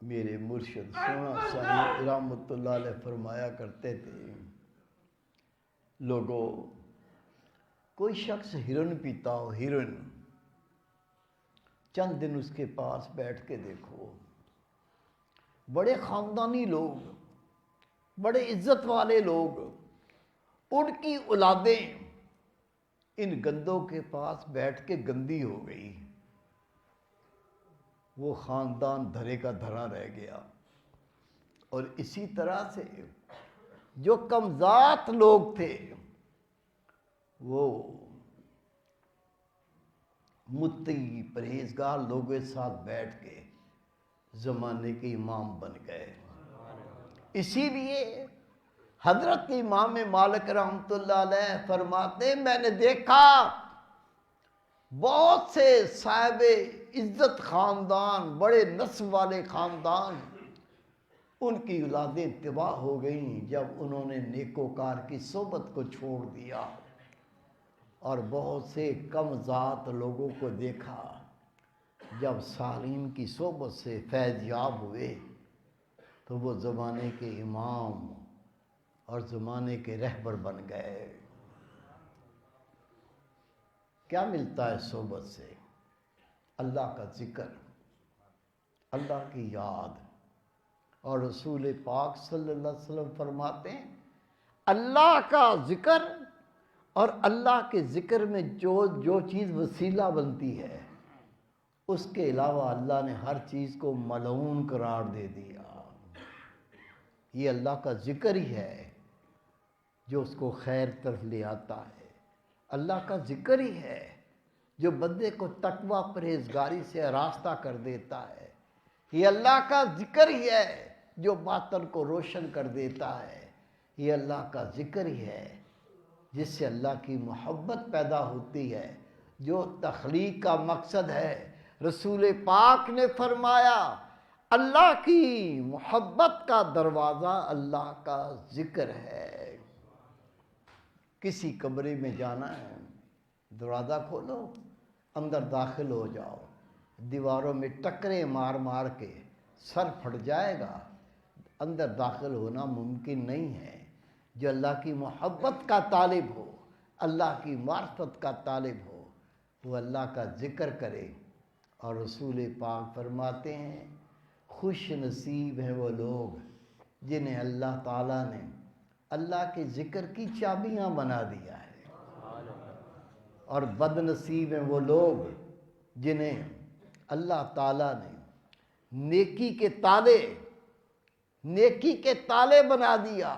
میرے مرشد سونا صاحب رحمۃ اللہ علیہ فرمایا کرتے تھے، لوگوں کوئی شخص ہرن پیتا ہو، ہرن، چند دن اس کے پاس بیٹھ کے دیکھو، بڑے خاندانی لوگ، بڑے عزت والے لوگ، ان کی اولادیں ان گندوں کے پاس بیٹھ کے گندی ہو گئی، وہ خاندان دھرے کا دھرا رہ گیا۔ اور اسی طرح سے جو کمذات لوگ تھے وہ متقی پرہیزگار لوگوں کے ساتھ بیٹھ کے زمانے کے امام بن گئے۔ اسی لیے حضرت امام مالک رحمۃ اللہ علیہ فرماتے میں نے دیکھا بہت سے صاحب عزت خاندان، بڑے نسب والے خاندان، ان کی اولادیں تباہ ہو گئیں جب انہوں نے نیکوکار کی صحبت کو چھوڑ دیا، اور بہت سے کم ذات لوگوں کو دیکھا جب صالحین کی صحبت سے فیض یاب ہوئے تو وہ زمانے کے امام اور زمانے کے رہبر بن گئے۔ کیا ملتا ہے صحبت سے؟ اللہ کا ذکر، اللہ کی یاد، اور رسول پاک صلی اللہ علیہ وسلم فرماتے ہیں اللہ کا ذکر، اور اللہ کے ذکر میں جو چیز وسیلہ بنتی ہے اس کے علاوہ اللہ نے ہر چیز کو ملعون قرار دے دیا۔ یہ اللہ کا ذکر ہی ہے جو اس کو خیر طرف لے آتا ہے، اللہ کا ذکر ہی ہے جو بندے کو تقوی پرہیزگاری سے آراستہ کر دیتا ہے، یہ اللہ کا ذکر ہی ہے جو باطن کو روشن کر دیتا ہے، یہ اللہ کا ذکر ہی ہے جس سے اللہ کی محبت پیدا ہوتی ہے، جو تخلیق کا مقصد ہے۔ رسول پاک نے فرمایا اللہ کی محبت کا دروازہ اللہ کا ذکر ہے۔ کسی کمرے میں جانا ہے، دروازہ کھولو، اندر داخل ہو جاؤ، دیواروں میں ٹکرے مار مار کے سر پھٹ جائے گا، اندر داخل ہونا ممکن نہیں ہے۔ جو اللہ کی محبت کا طالب ہو، اللہ کی معرفت کا طالب ہو، وہ اللہ کا ذکر کرے۔ اور رسول پاک فرماتے ہیں خوش نصیب ہیں وہ لوگ جنہیں اللہ تعالیٰ نے اللہ کے ذکر کی چابیاں بنا دیا ہے، اور بد نصیب ہیں وہ لوگ جنہیں اللہ تعالیٰ نے نیکی کے تالے بنا دیا،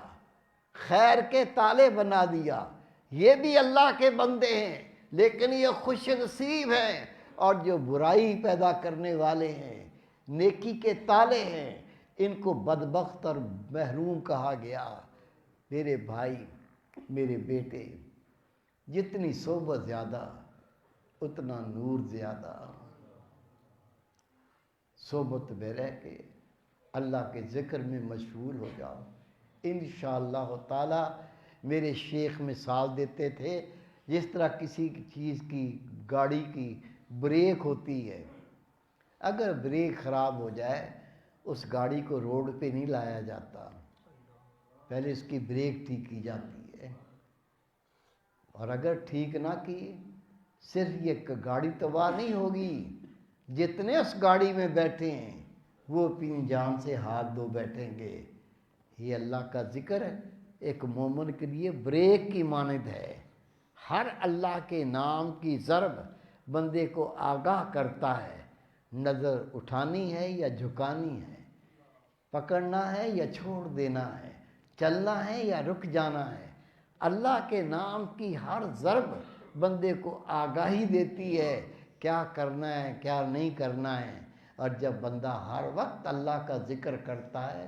خیر کے تالے بنا دیا۔ یہ بھی اللہ کے بندے ہیں لیکن یہ خوش نصیب ہیں، اور جو برائی پیدا کرنے والے ہیں، نیکی کے تالے ہیں، ان کو بدبخت اور محروم کہا گیا۔ میرے بھائی، میرے بیٹے، جتنی صحبت زیادہ اتنا نور زیادہ۔ صحبت میں رہ کے اللہ کے ذکر میں مشغول ہو جاؤ، انشاءاللہ تعالی۔ میرے شیخ مثال دیتے تھے جس طرح کسی چیز کی، گاڑی کی بریک ہوتی ہے، اگر بریک خراب ہو جائے اس گاڑی کو روڈ پہ نہیں لایا جاتا، پہلے اس کی بریک ٹھیک کی جاتی ہے، اور اگر ٹھیک نہ کی صرف یہ گاڑی تباہ نہیں ہوگی، جتنے اس گاڑی میں بیٹھے ہیں وہ اپنی جان سے ہاتھ دھو بیٹھیں گے۔ یہ اللہ کا ذکر ایک مومن کے لیے بریک کی مانند ہے۔ ہر اللہ کے نام کی ضرب بندے کو آگاہ کرتا ہے، نظر اٹھانی ہے یا جھکانی ہے، پکڑنا ہے یا چھوڑ دینا ہے، چلنا ہے یا رک جانا ہے۔ اللہ کے نام کی ہر ضرب بندے کو آگاہی دیتی ہے کیا کرنا ہے کیا نہیں کرنا ہے۔ اور جب بندہ ہر وقت اللہ کا ذکر کرتا ہے،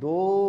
2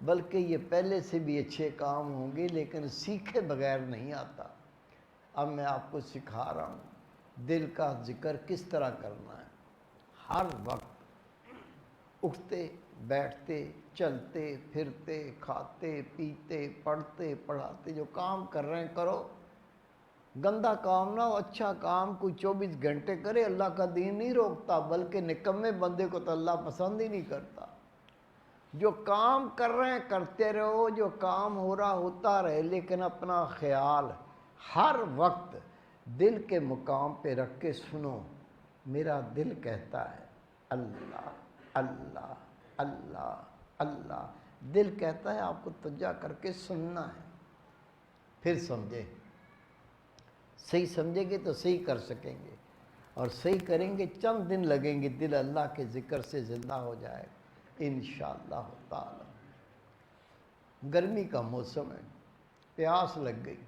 بلکہ یہ پہلے سے بھی اچھے کام ہوں گے، لیکن سیکھے بغیر نہیں آتا۔ اب میں آپ کو سکھا رہا ہوں دل کا ذکر کس طرح کرنا ہے۔ ہر وقت اٹھتے بیٹھتے چلتے پھرتے کھاتے پیتے پڑھتے پڑھاتے جو کام کر رہے ہیں کرو، گندا کام نہ ہو، اچھا کام کوئی 24 گھنٹے کرے۔ اللہ کا دین نہیں روکتا، بلکہ نکمے بندے کو تو اللہ پسند ہی نہیں کرتا۔ جو کام کر رہے ہیں کرتے رہو، جو کام ہو رہا ہوتا رہے، لیکن اپنا خیال ہر وقت دل کے مقام پہ رکھ کے سنو۔ میرا دل کہتا ہے اللہ اللہ اللہ اللہ، دل کہتا ہے، آپ کو توجہ کر کے سننا ہے، پھر سمجھے۔ صحیح سمجھیں گے تو صحیح کر سکیں گے، اور صحیح کریں گے چند دن لگیں گے، دل اللہ کے ذکر سے زندہ ہو جائے انشاءاللہ تعالی۔ گرمی کا موسم ہے، پیاس لگ گئی۔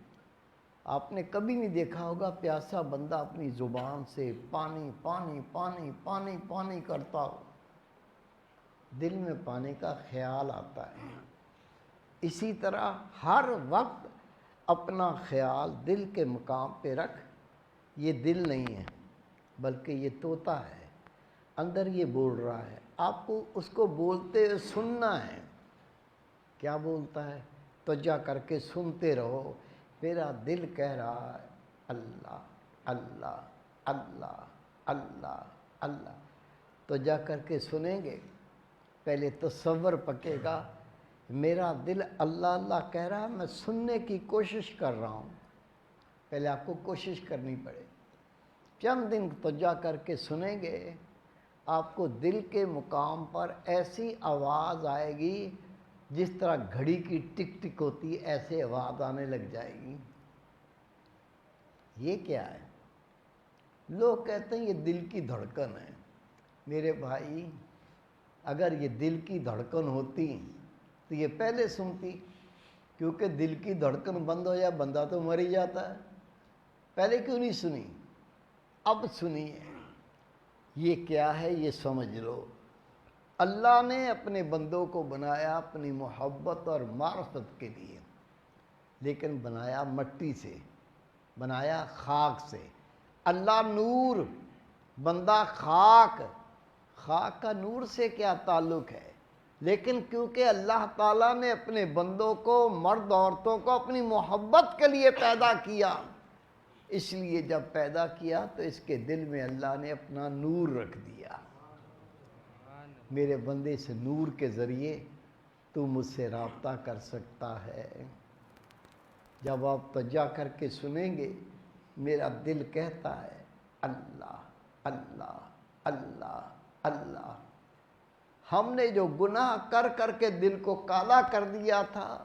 آپ نے کبھی نہیں دیکھا ہوگا پیاسا بندہ اپنی زبان سے پانی پانی پانی پانی پانی کرتا ہو، دل میں پانی کا خیال آتا ہے۔ اسی طرح ہر وقت اپنا خیال دل کے مقام پہ رکھ۔ یہ دل نہیں ہے، بلکہ یہ طوطا ہے، اندر یہ بول رہا ہے، آپ کو اس کو بولتے ہوئے سننا ہے۔ کیا بولتا ہے؟ توجہ کر کے سنتے رہو۔ میرا دل کہہ رہا ہے اللہ اللہ اللہ اللہ اللہ۔ توجہ کر کے سنیں گے، پہلے تصور پکے گا، میرا دل اللہ اللہ کہہ رہا ہے، میں سننے کی کوشش کر رہا ہوں۔ پہلے آپ کو کوشش کرنی پڑے، چند دن توجہ کر کے سنیں گے، آپ کو دل کے مقام پر ایسی آواز آئے گی جس طرح گھڑی کی ٹک ٹک ہوتی ہے، ایسے آواز آنے لگ جائے گی۔ یہ کیا ہے؟ لوگ کہتے ہیں یہ دل کی دھڑکن ہے۔ میرے بھائی، اگر یہ دل کی دھڑکن ہوتی تو یہ پہلے سنتی، کیونکہ دل کی دھڑکن بند ہو جائے بندہ تو مر ہی جاتا ہے۔ پہلے کیوں نہیں سنی؟ اب سنیے۔ یہ کیا ہے یہ سمجھ لو۔ اللہ نے اپنے بندوں کو بنایا اپنی محبت اور معرفت کے لیے، لیکن بنایا مٹی سے، بنایا خاک سے۔ اللہ نور، بندہ خاک۔ خاک کا نور سے کیا تعلق ہے؟ لیکن کیونکہ اللہ تعالیٰ نے اپنے بندوں کو، مرد عورتوں کو اپنی محبت کے لیے پیدا کیا، اس لیے جب پیدا کیا تو اس کے دل میں اللہ نے اپنا نور رکھ دیا۔ میرے بندے سے نور کے ذریعے تو مجھ سے رابطہ کر سکتا ہے۔ جب آپ توجہ کر کے سنیں گے، میرا دل کہتا ہے اللہ اللہ اللہ اللہ۔ ہم نے جو گناہ کر کر کے دل کو کالا کر دیا تھا،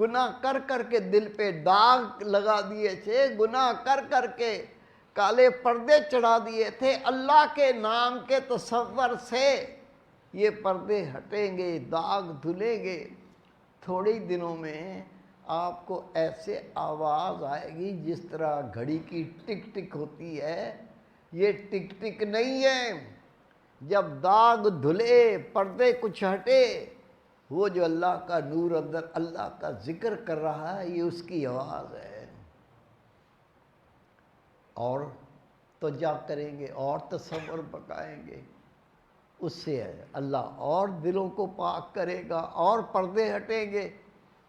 گناہ کر کر کے دل پہ داغ لگا دیے تھے، گناہ کر کر کے کالے پردے چڑھا دیے تھے، اللہ کے نام کے تصور سے یہ پردے ہٹیں گے، داغ دھلیں گے۔ تھوڑے دنوں میں آپ کو ایسے آواز آئے گی جس طرح گھڑی کی ٹک ٹک ہوتی ہے۔ یہ ٹک ٹک نہیں ہے۔ جب داغ دھلے، پردے کچھ ہٹے، وہ جو اللہ کا نور اندر اللہ کا ذکر کر رہا ہے، یہ اس کی آواز ہے۔ اور توجہ کریں گے اور تصور پکائیں گے، اس سے اللہ اور دلوں کو پاک کرے گا اور پردے ہٹیں گے۔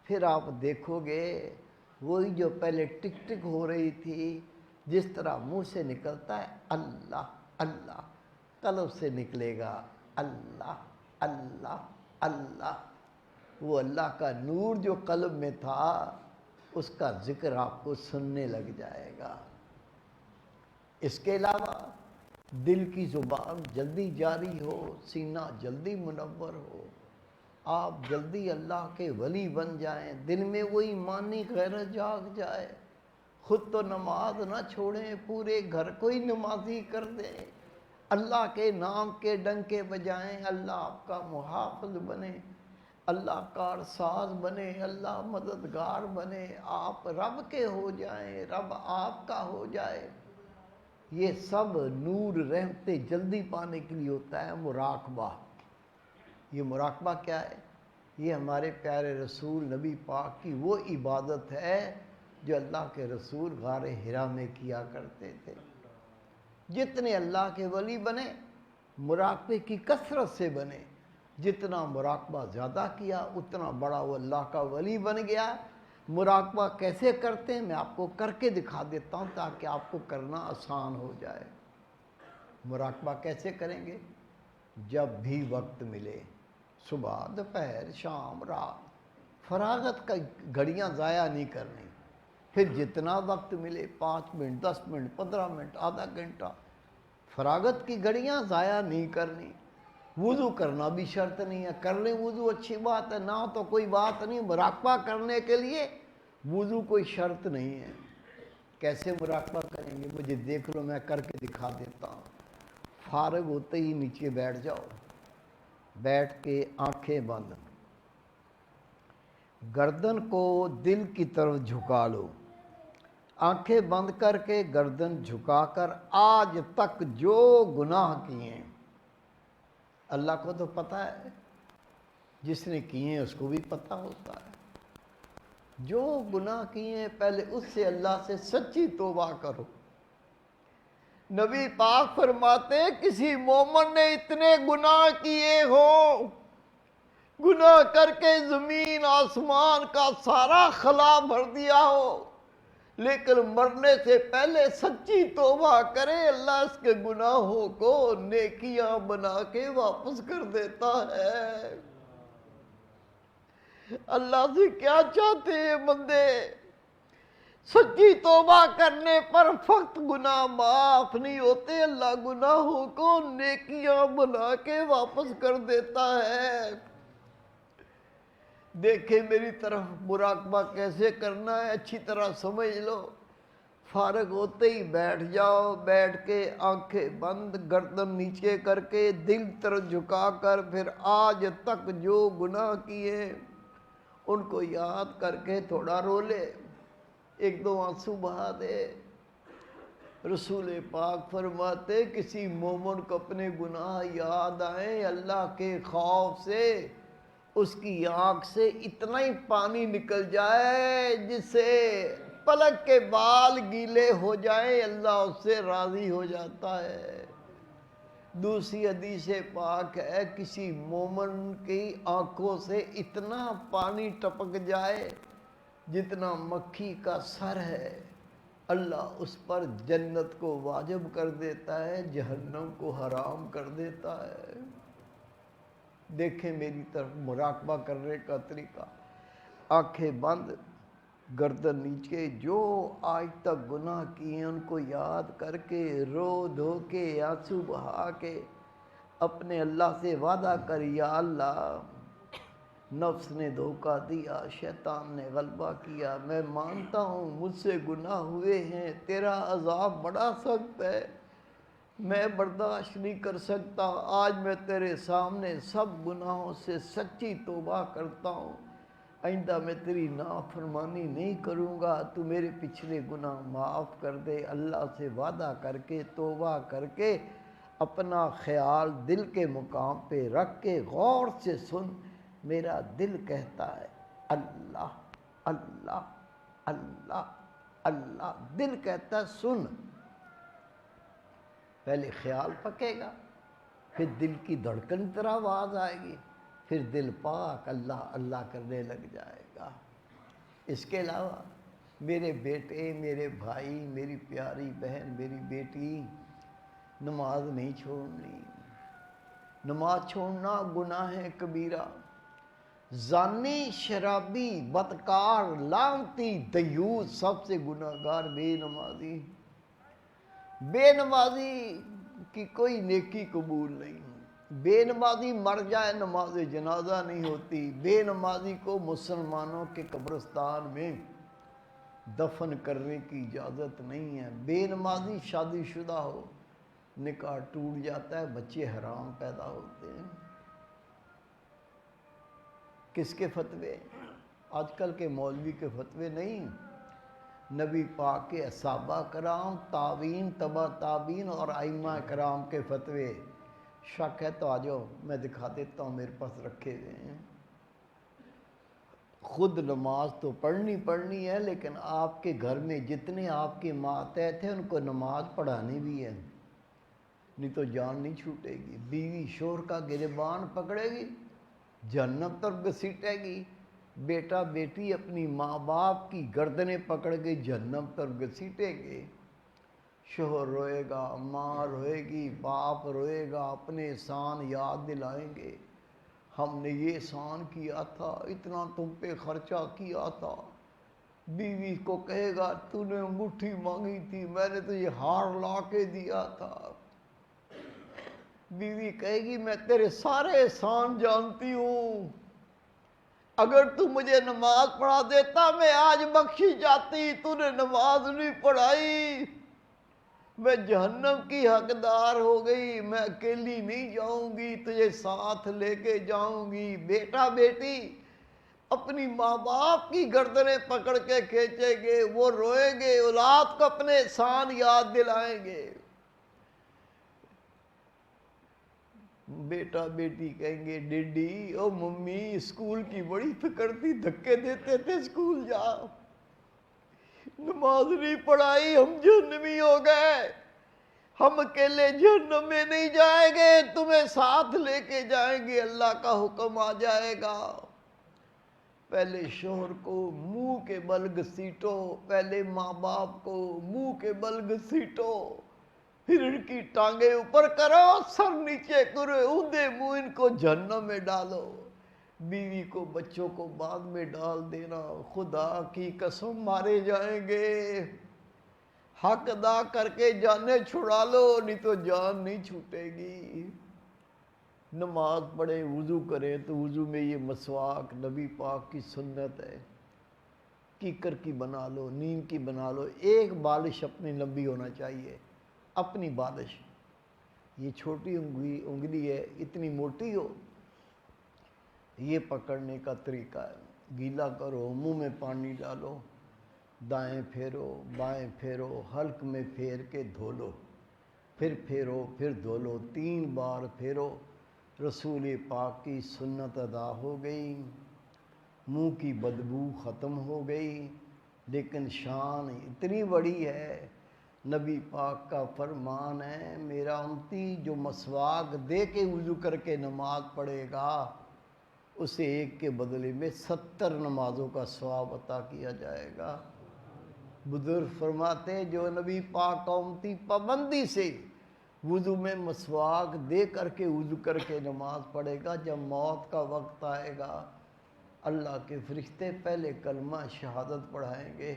پھر آپ دیکھو گے وہی جو پہلے ٹک ٹک ہو رہی تھی، جس طرح منہ سے نکلتا ہے اللہ اللہ، قلب سے نکلے گا اللہ اللہ اللہ۔ وہ اللہ کا نور جو قلب میں تھا، اس کا ذکر آپ کو سننے لگ جائے گا۔ اس کے علاوہ دل کی زبان جلدی جاری ہو، سینہ جلدی منور ہو، آپ جلدی اللہ کے ولی بن جائیں، دل میں وہ ایمانی غیرت جاگ جائے، خود تو نماز نہ چھوڑیں، پورے گھر کو ہی نمازی کر دیں، اللہ کے نام کے ڈنکے بجائیں، اللہ آپ کا محافظ بنے، اللہ کارساز بنے، اللہ مددگار بنے، آپ رب کے ہو جائیں، رب آپ کا ہو جائے۔ یہ سب نور رحمتیں جلدی پانے کے لیے ہوتا ہے مراقبہ۔ یہ مراقبہ کیا ہے؟ یہ ہمارے پیارے رسول نبی پاک کی وہ عبادت ہے جو اللہ کے رسول غار حرا میں کیا کرتے تھے۔ جتنے اللہ کے ولی بنے مراقبے کی کثرت سے بنے، جتنا مراقبہ زیادہ کیا اتنا بڑا وہ اللہ کا ولی بن گیا۔ مراقبہ کیسے کرتے ہیں میں آپ کو کر کے دکھا دیتا ہوں تاکہ آپ کو کرنا آسان ہو جائے۔ مراقبہ کیسے کریں گے؟ جب بھی وقت ملے، صبح، دوپہر، شام، رات، فراغت کا گھڑیاں ضائع نہیں کرنی۔ پھر جتنا وقت ملے 5 منٹ، 10 منٹ، 15 منٹ، آدھا گھنٹہ، فراغت کی گھڑیاں ضائع نہیں کرنی۔ وضو کرنا بھی شرط نہیں ہے، کر لیں وضو اچھی بات ہے، نہ تو کوئی بات نہیں۔ مراقبہ کرنے کے لیے وضو کوئی شرط نہیں ہے۔ کیسے مراقبہ کریں گے؟ مجھے دیکھ لو، میں کر کے دکھا دیتا ہوں۔ فارغ ہوتے ہی نیچے بیٹھ جاؤ، بیٹھ کے آنکھیں بند، گردن کو دل کی طرف جھکا لو، آنکھیں بند کر کے گردن جھکا کر آج تک جو گناہ کیے ہیں، اللہ کو تو پتہ ہے، جس نے کیے ہیں اس کو بھی پتہ ہوتا ہے۔ جو گناہ کیے ہیں پہلے اس سے اللہ سے سچی توبہ کرو۔ نبی پاک فرماتے ہیں کسی مومن نے اتنے گناہ کیے ہو، گناہ کر کے زمین آسمان کا سارا خلا بھر دیا ہو، لیکن مرنے سے پہلے سچی توبہ کرے، اللہ اس کے گناہوں کو نیکیاں بنا کے واپس کر دیتا ہے۔ اللہ سے کیا چاہتے ہیں بندے؟ سچی توبہ کرنے پر فقط گناہ معاف نہیں ہوتے، اللہ گناہوں کو نیکیاں بنا کے واپس کر دیتا ہے۔ دیکھیں میری طرف، مراقبہ کیسے کرنا ہے اچھی طرح سمجھ لو۔ فارغ ہوتے ہی بیٹھ جاؤ، بیٹھ کے آنکھیں بند، گردن نیچے کر کے دل طرف جھکا کر پھر آج تک جو گناہ کیے ان کو یاد کر کے تھوڑا رو لے، 1-2 آنسو بہا دے۔ رسول پاک فرماتے کسی مومن کو اپنے گناہ یاد آئیں، اللہ کے خوف سے اس کی آنکھ سے اتنا ہی پانی نکل جائے جس سے پلک کے بال گیلے ہو جائیں، اللہ اس سے راضی ہو جاتا ہے۔ دوسری حدیث پاک ہے کسی مومن کی آنکھوں سے اتنا پانی ٹپک جائے جتنا مکھی کا سر ہے، اللہ اس پر جنت کو واجب کر دیتا ہے، جہنم کو حرام کر دیتا ہے۔ دیکھیں میری طرف مراقبہ کرنے کا طریقہ، آنکھیں بند، گردن نیچے، جو آج تک گناہ کیے ان کو یاد کر کے رو دھو کے آنسو بہا کے اپنے اللہ سے وعدہ کر، یا اللہ نفس نے دھوکہ دیا، شیطان نے غلبہ کیا، میں مانتا ہوں مجھ سے گناہ ہوئے ہیں، تیرا عذاب بڑا سخت ہے، میں برداشت نہیں کر سکتا، آج میں تیرے سامنے سب گناہوں سے سچی توبہ کرتا ہوں، آئندہ میں تیری نافرمانی نہیں کروں گا، تو میرے پچھلے گناہ معاف کر دے۔ اللہ سے وعدہ کر کے توبہ کر کے اپنا خیال دل کے مقام پہ رکھ کے غور سے سن، میرا دل کہتا ہے اللہ اللہ اللہ اللہ، دل کہتا ہے سن۔ پہلے خیال پکے گا، پھر دل کی دھڑکن طرح آواز آئے گی، پھر دل پاک اللہ اللہ کرنے لگ جائے گا۔ اس کے علاوہ میرے بیٹے، میرے بھائی، میری پیاری بہن، میری بیٹی، نماز نہیں چھوڑنی۔ نماز چھوڑنا گناہ ہے کبیرہ۔ زانی، شرابی، بدکار، لعنتی، دیوس، سب سے گناہگار بے نمازی۔ بے نمازی کی کوئی نیکی قبول نہیں، بے نمازی مر جائے نماز جنازہ نہیں ہوتی، بے نمازی کو مسلمانوں کے قبرستان میں دفن کرنے کی اجازت نہیں ہے، بے نمازی شادی شدہ ہو نکاح ٹوٹ جاتا ہے، بچے حرام پیدا ہوتے ہیں۔ کس کے فتوے؟ آج کل کے مولوی کے فتوے نہیں، نبی پاک کے صحابہ کرام، تابعین، تبع تابعین اور ائمہ کرام کے فتوے۔ شک ہے تو آ جاؤ، میں دکھا دیتا ہوں، میرے پاس رکھے ہوئے ہیں۔ خود نماز تو پڑھنی ہے، لیکن آپ کے گھر میں جتنے آپ کے ماتحت ہیں ان کو نماز پڑھانی بھی ہے، نہیں تو جان نہیں چھوٹے گی۔ بیوی شوہر کا گریبان پکڑے گی، جہنم طرف گھسیٹے گی۔ بیٹا بیٹی اپنی ماں باپ کی گردنیں پکڑ کے جہنم طرف گھسیٹیں گے۔ شوہر روئے گا، ماں روئے گی، باپ روئے گا، اپنے احسان یاد دلائیں گے، ہم نے یہ احسان کیا تھا، اتنا تم پہ خرچہ کیا تھا۔ بیوی کو کہے گا تو نے انگوٹھی مانگی تھی، میں نے تو یہ ہار لا کے دیا تھا۔ بیوی کہے گی میں تیرے سارے احسان جانتی ہوں، اگر تو مجھے نماز پڑھا دیتا میں آج بخشی جاتی، تو نے نماز نہیں پڑھائی، میں جہنم کی حقدار ہو گئی، میں اکیلی نہیں جاؤں گی، تجھے ساتھ لے کے جاؤں گی۔ بیٹا بیٹی اپنی ماں باپ کی گردنیں پکڑ کے کھینچیں گے، وہ روئیں گے، اولاد کو اپنے احسان یاد دلائیں گے۔ بیٹا بیٹی کہیں گے ڈیڈی او ممی اسکول کی بڑی فکر تھی، دھکے دیتے تھے اسکول جا، نماز نہیں پڑھائی، ہم جہنمی ہو گئے، ہم اکیلے جہنم میں نہیں جائیں گے، تمہیں ساتھ لے کے جائیں گے، اللہ کا حکم آ جائے گا۔ پہلے شوہر کو منہ کے بل گھسیٹو، پہلے ماں باپ کو منہ کے بل گھسیٹو، پھر ان کی ٹانگیں اوپر کرو، سر نیچے کرو، اودے منہ ان کو جہنم میں ڈالو۔ بیوی کو بچوں کو بعد میں ڈال دینا، خدا کی قسم مارے جائیں گے، حق ادا کر کے جانیں چھڑا لو، نہیں تو جان نہیں چھوٹے گی۔ نماز پڑھیں، وضو کریں تو وضو میں یہ مسواک نبی پاک کی سنت ہے، کیکر کی بنا لو، نیم کی بنا لو، ایک بالش اپنی لمبی ہونا چاہیے، اپنی بالش، یہ چھوٹی انگلی ہے، اتنی موٹی ہو، یہ پکڑنے کا طریقہ ہے۔ گیلا کرو، منہ میں پانی ڈالو، دائیں پھیرو بائیں پھیرو، حلق میں پھیر کے دھو لو، پھر پھیرو پھر دھو لو، 3 بار پھیرو، رسول پاک کی سنت ادا ہو گئی، منہ کی بدبو ختم ہو گئی۔ لیکن شان اتنی بڑی ہے، نبی پاک کا فرمان ہے میرا امتی جو مسواک دے کے وضو کر کے نماز پڑھے گا اسے ایک کے بدلے میں 70 نمازوں کا ثواب عطا کیا جائے گا۔ بزرگ فرماتے ہیں جو نبی پاک کا امتی پابندی سے وضو میں مسواک دے کر کے وضو کر کے نماز پڑھے گا، جب موت کا وقت آئے گا اللہ کے فرشتے پہلے کلمہ شہادت پڑھائیں گے،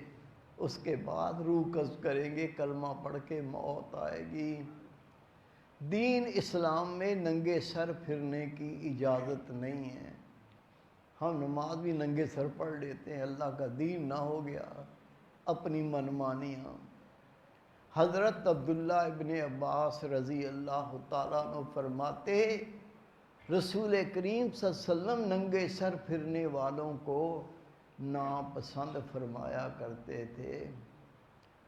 اس کے بعد روح قبض کریں گے، کلمہ پڑھ کے موت آئے گی۔ دین اسلام میں ننگے سر پھرنے کی اجازت نہیں ہے، ہم نماز بھی ننگے سر پڑھ لیتے ہیں، اللہ کا دین نہ ہو گیا، اپنی منمانیاں۔ حضرت عبداللہ ابن عباس رضی اللہ تعالیٰ عنہ فرماتے رسول کریم صلی اللہ علیہ وسلم ننگے سر پھرنے والوں کو ناپسند فرمایا کرتے تھے۔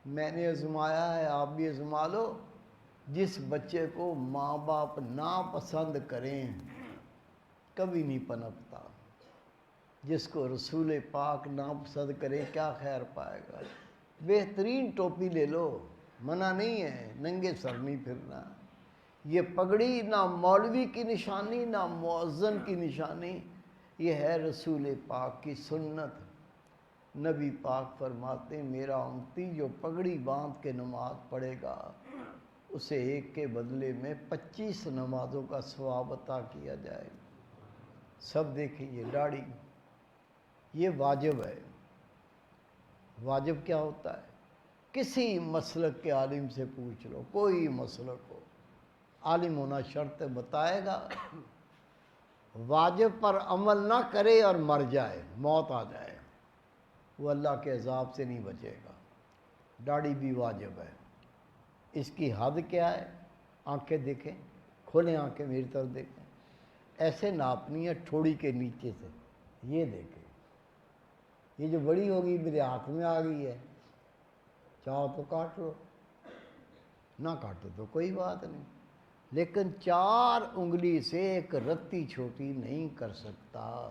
میں نے آزمایا ہے، آپ بھی آزما لو، جس بچے کو ماں باپ ناپسند کریں کبھی نہیں پنپتا، جس کو رسول پاک ناپسند کرے کیا خیر پائے گا۔ بہترین ٹوپی لے لو، منع نہیں ہے، ننگے سر نہیں پھرنا۔ یہ پگڑی نہ مولوی کی نشانی نہ مؤذن کی نشانی، یہ ہے رسول پاک کی سنت۔ نبی پاک فرماتے ہیں میرا امتی جو پگڑی باندھ کے نماز پڑھے گا اسے ایک کے بدلے میں 25 نمازوں کا ثواب عطا کیا جائے گا۔ سب دیکھیں یہ داڑھی، یہ واجب ہے۔ واجب کیا ہوتا ہے؟ کسی مسلک کے عالم سے پوچھ لو، کوئی مسلک ہو، عالم ہونا شرط بتائے گا، واجب پر عمل نہ کرے اور مر جائے، موت آ جائے، وہ اللہ کے عذاب سے نہیں بچے گا۔ داڑھی بھی واجب ہے۔ اس کی حد کیا ہے؟ آنکھیں دیکھیں، کھولیں آنکھیں میری طرف دیکھیں، ایسے ناپنی ہے ٹھوڑی کے نیچے سے، یہ دیکھیں، یہ جو بڑی ہوگی میرے ہاتھ میں آ گئی ہے، چاہو تو کاٹ لو، نہ کاٹو تو کوئی بات نہیں، لیکن 4 انگلی سے ایک رتی چھوٹی نہیں کر سکتا۔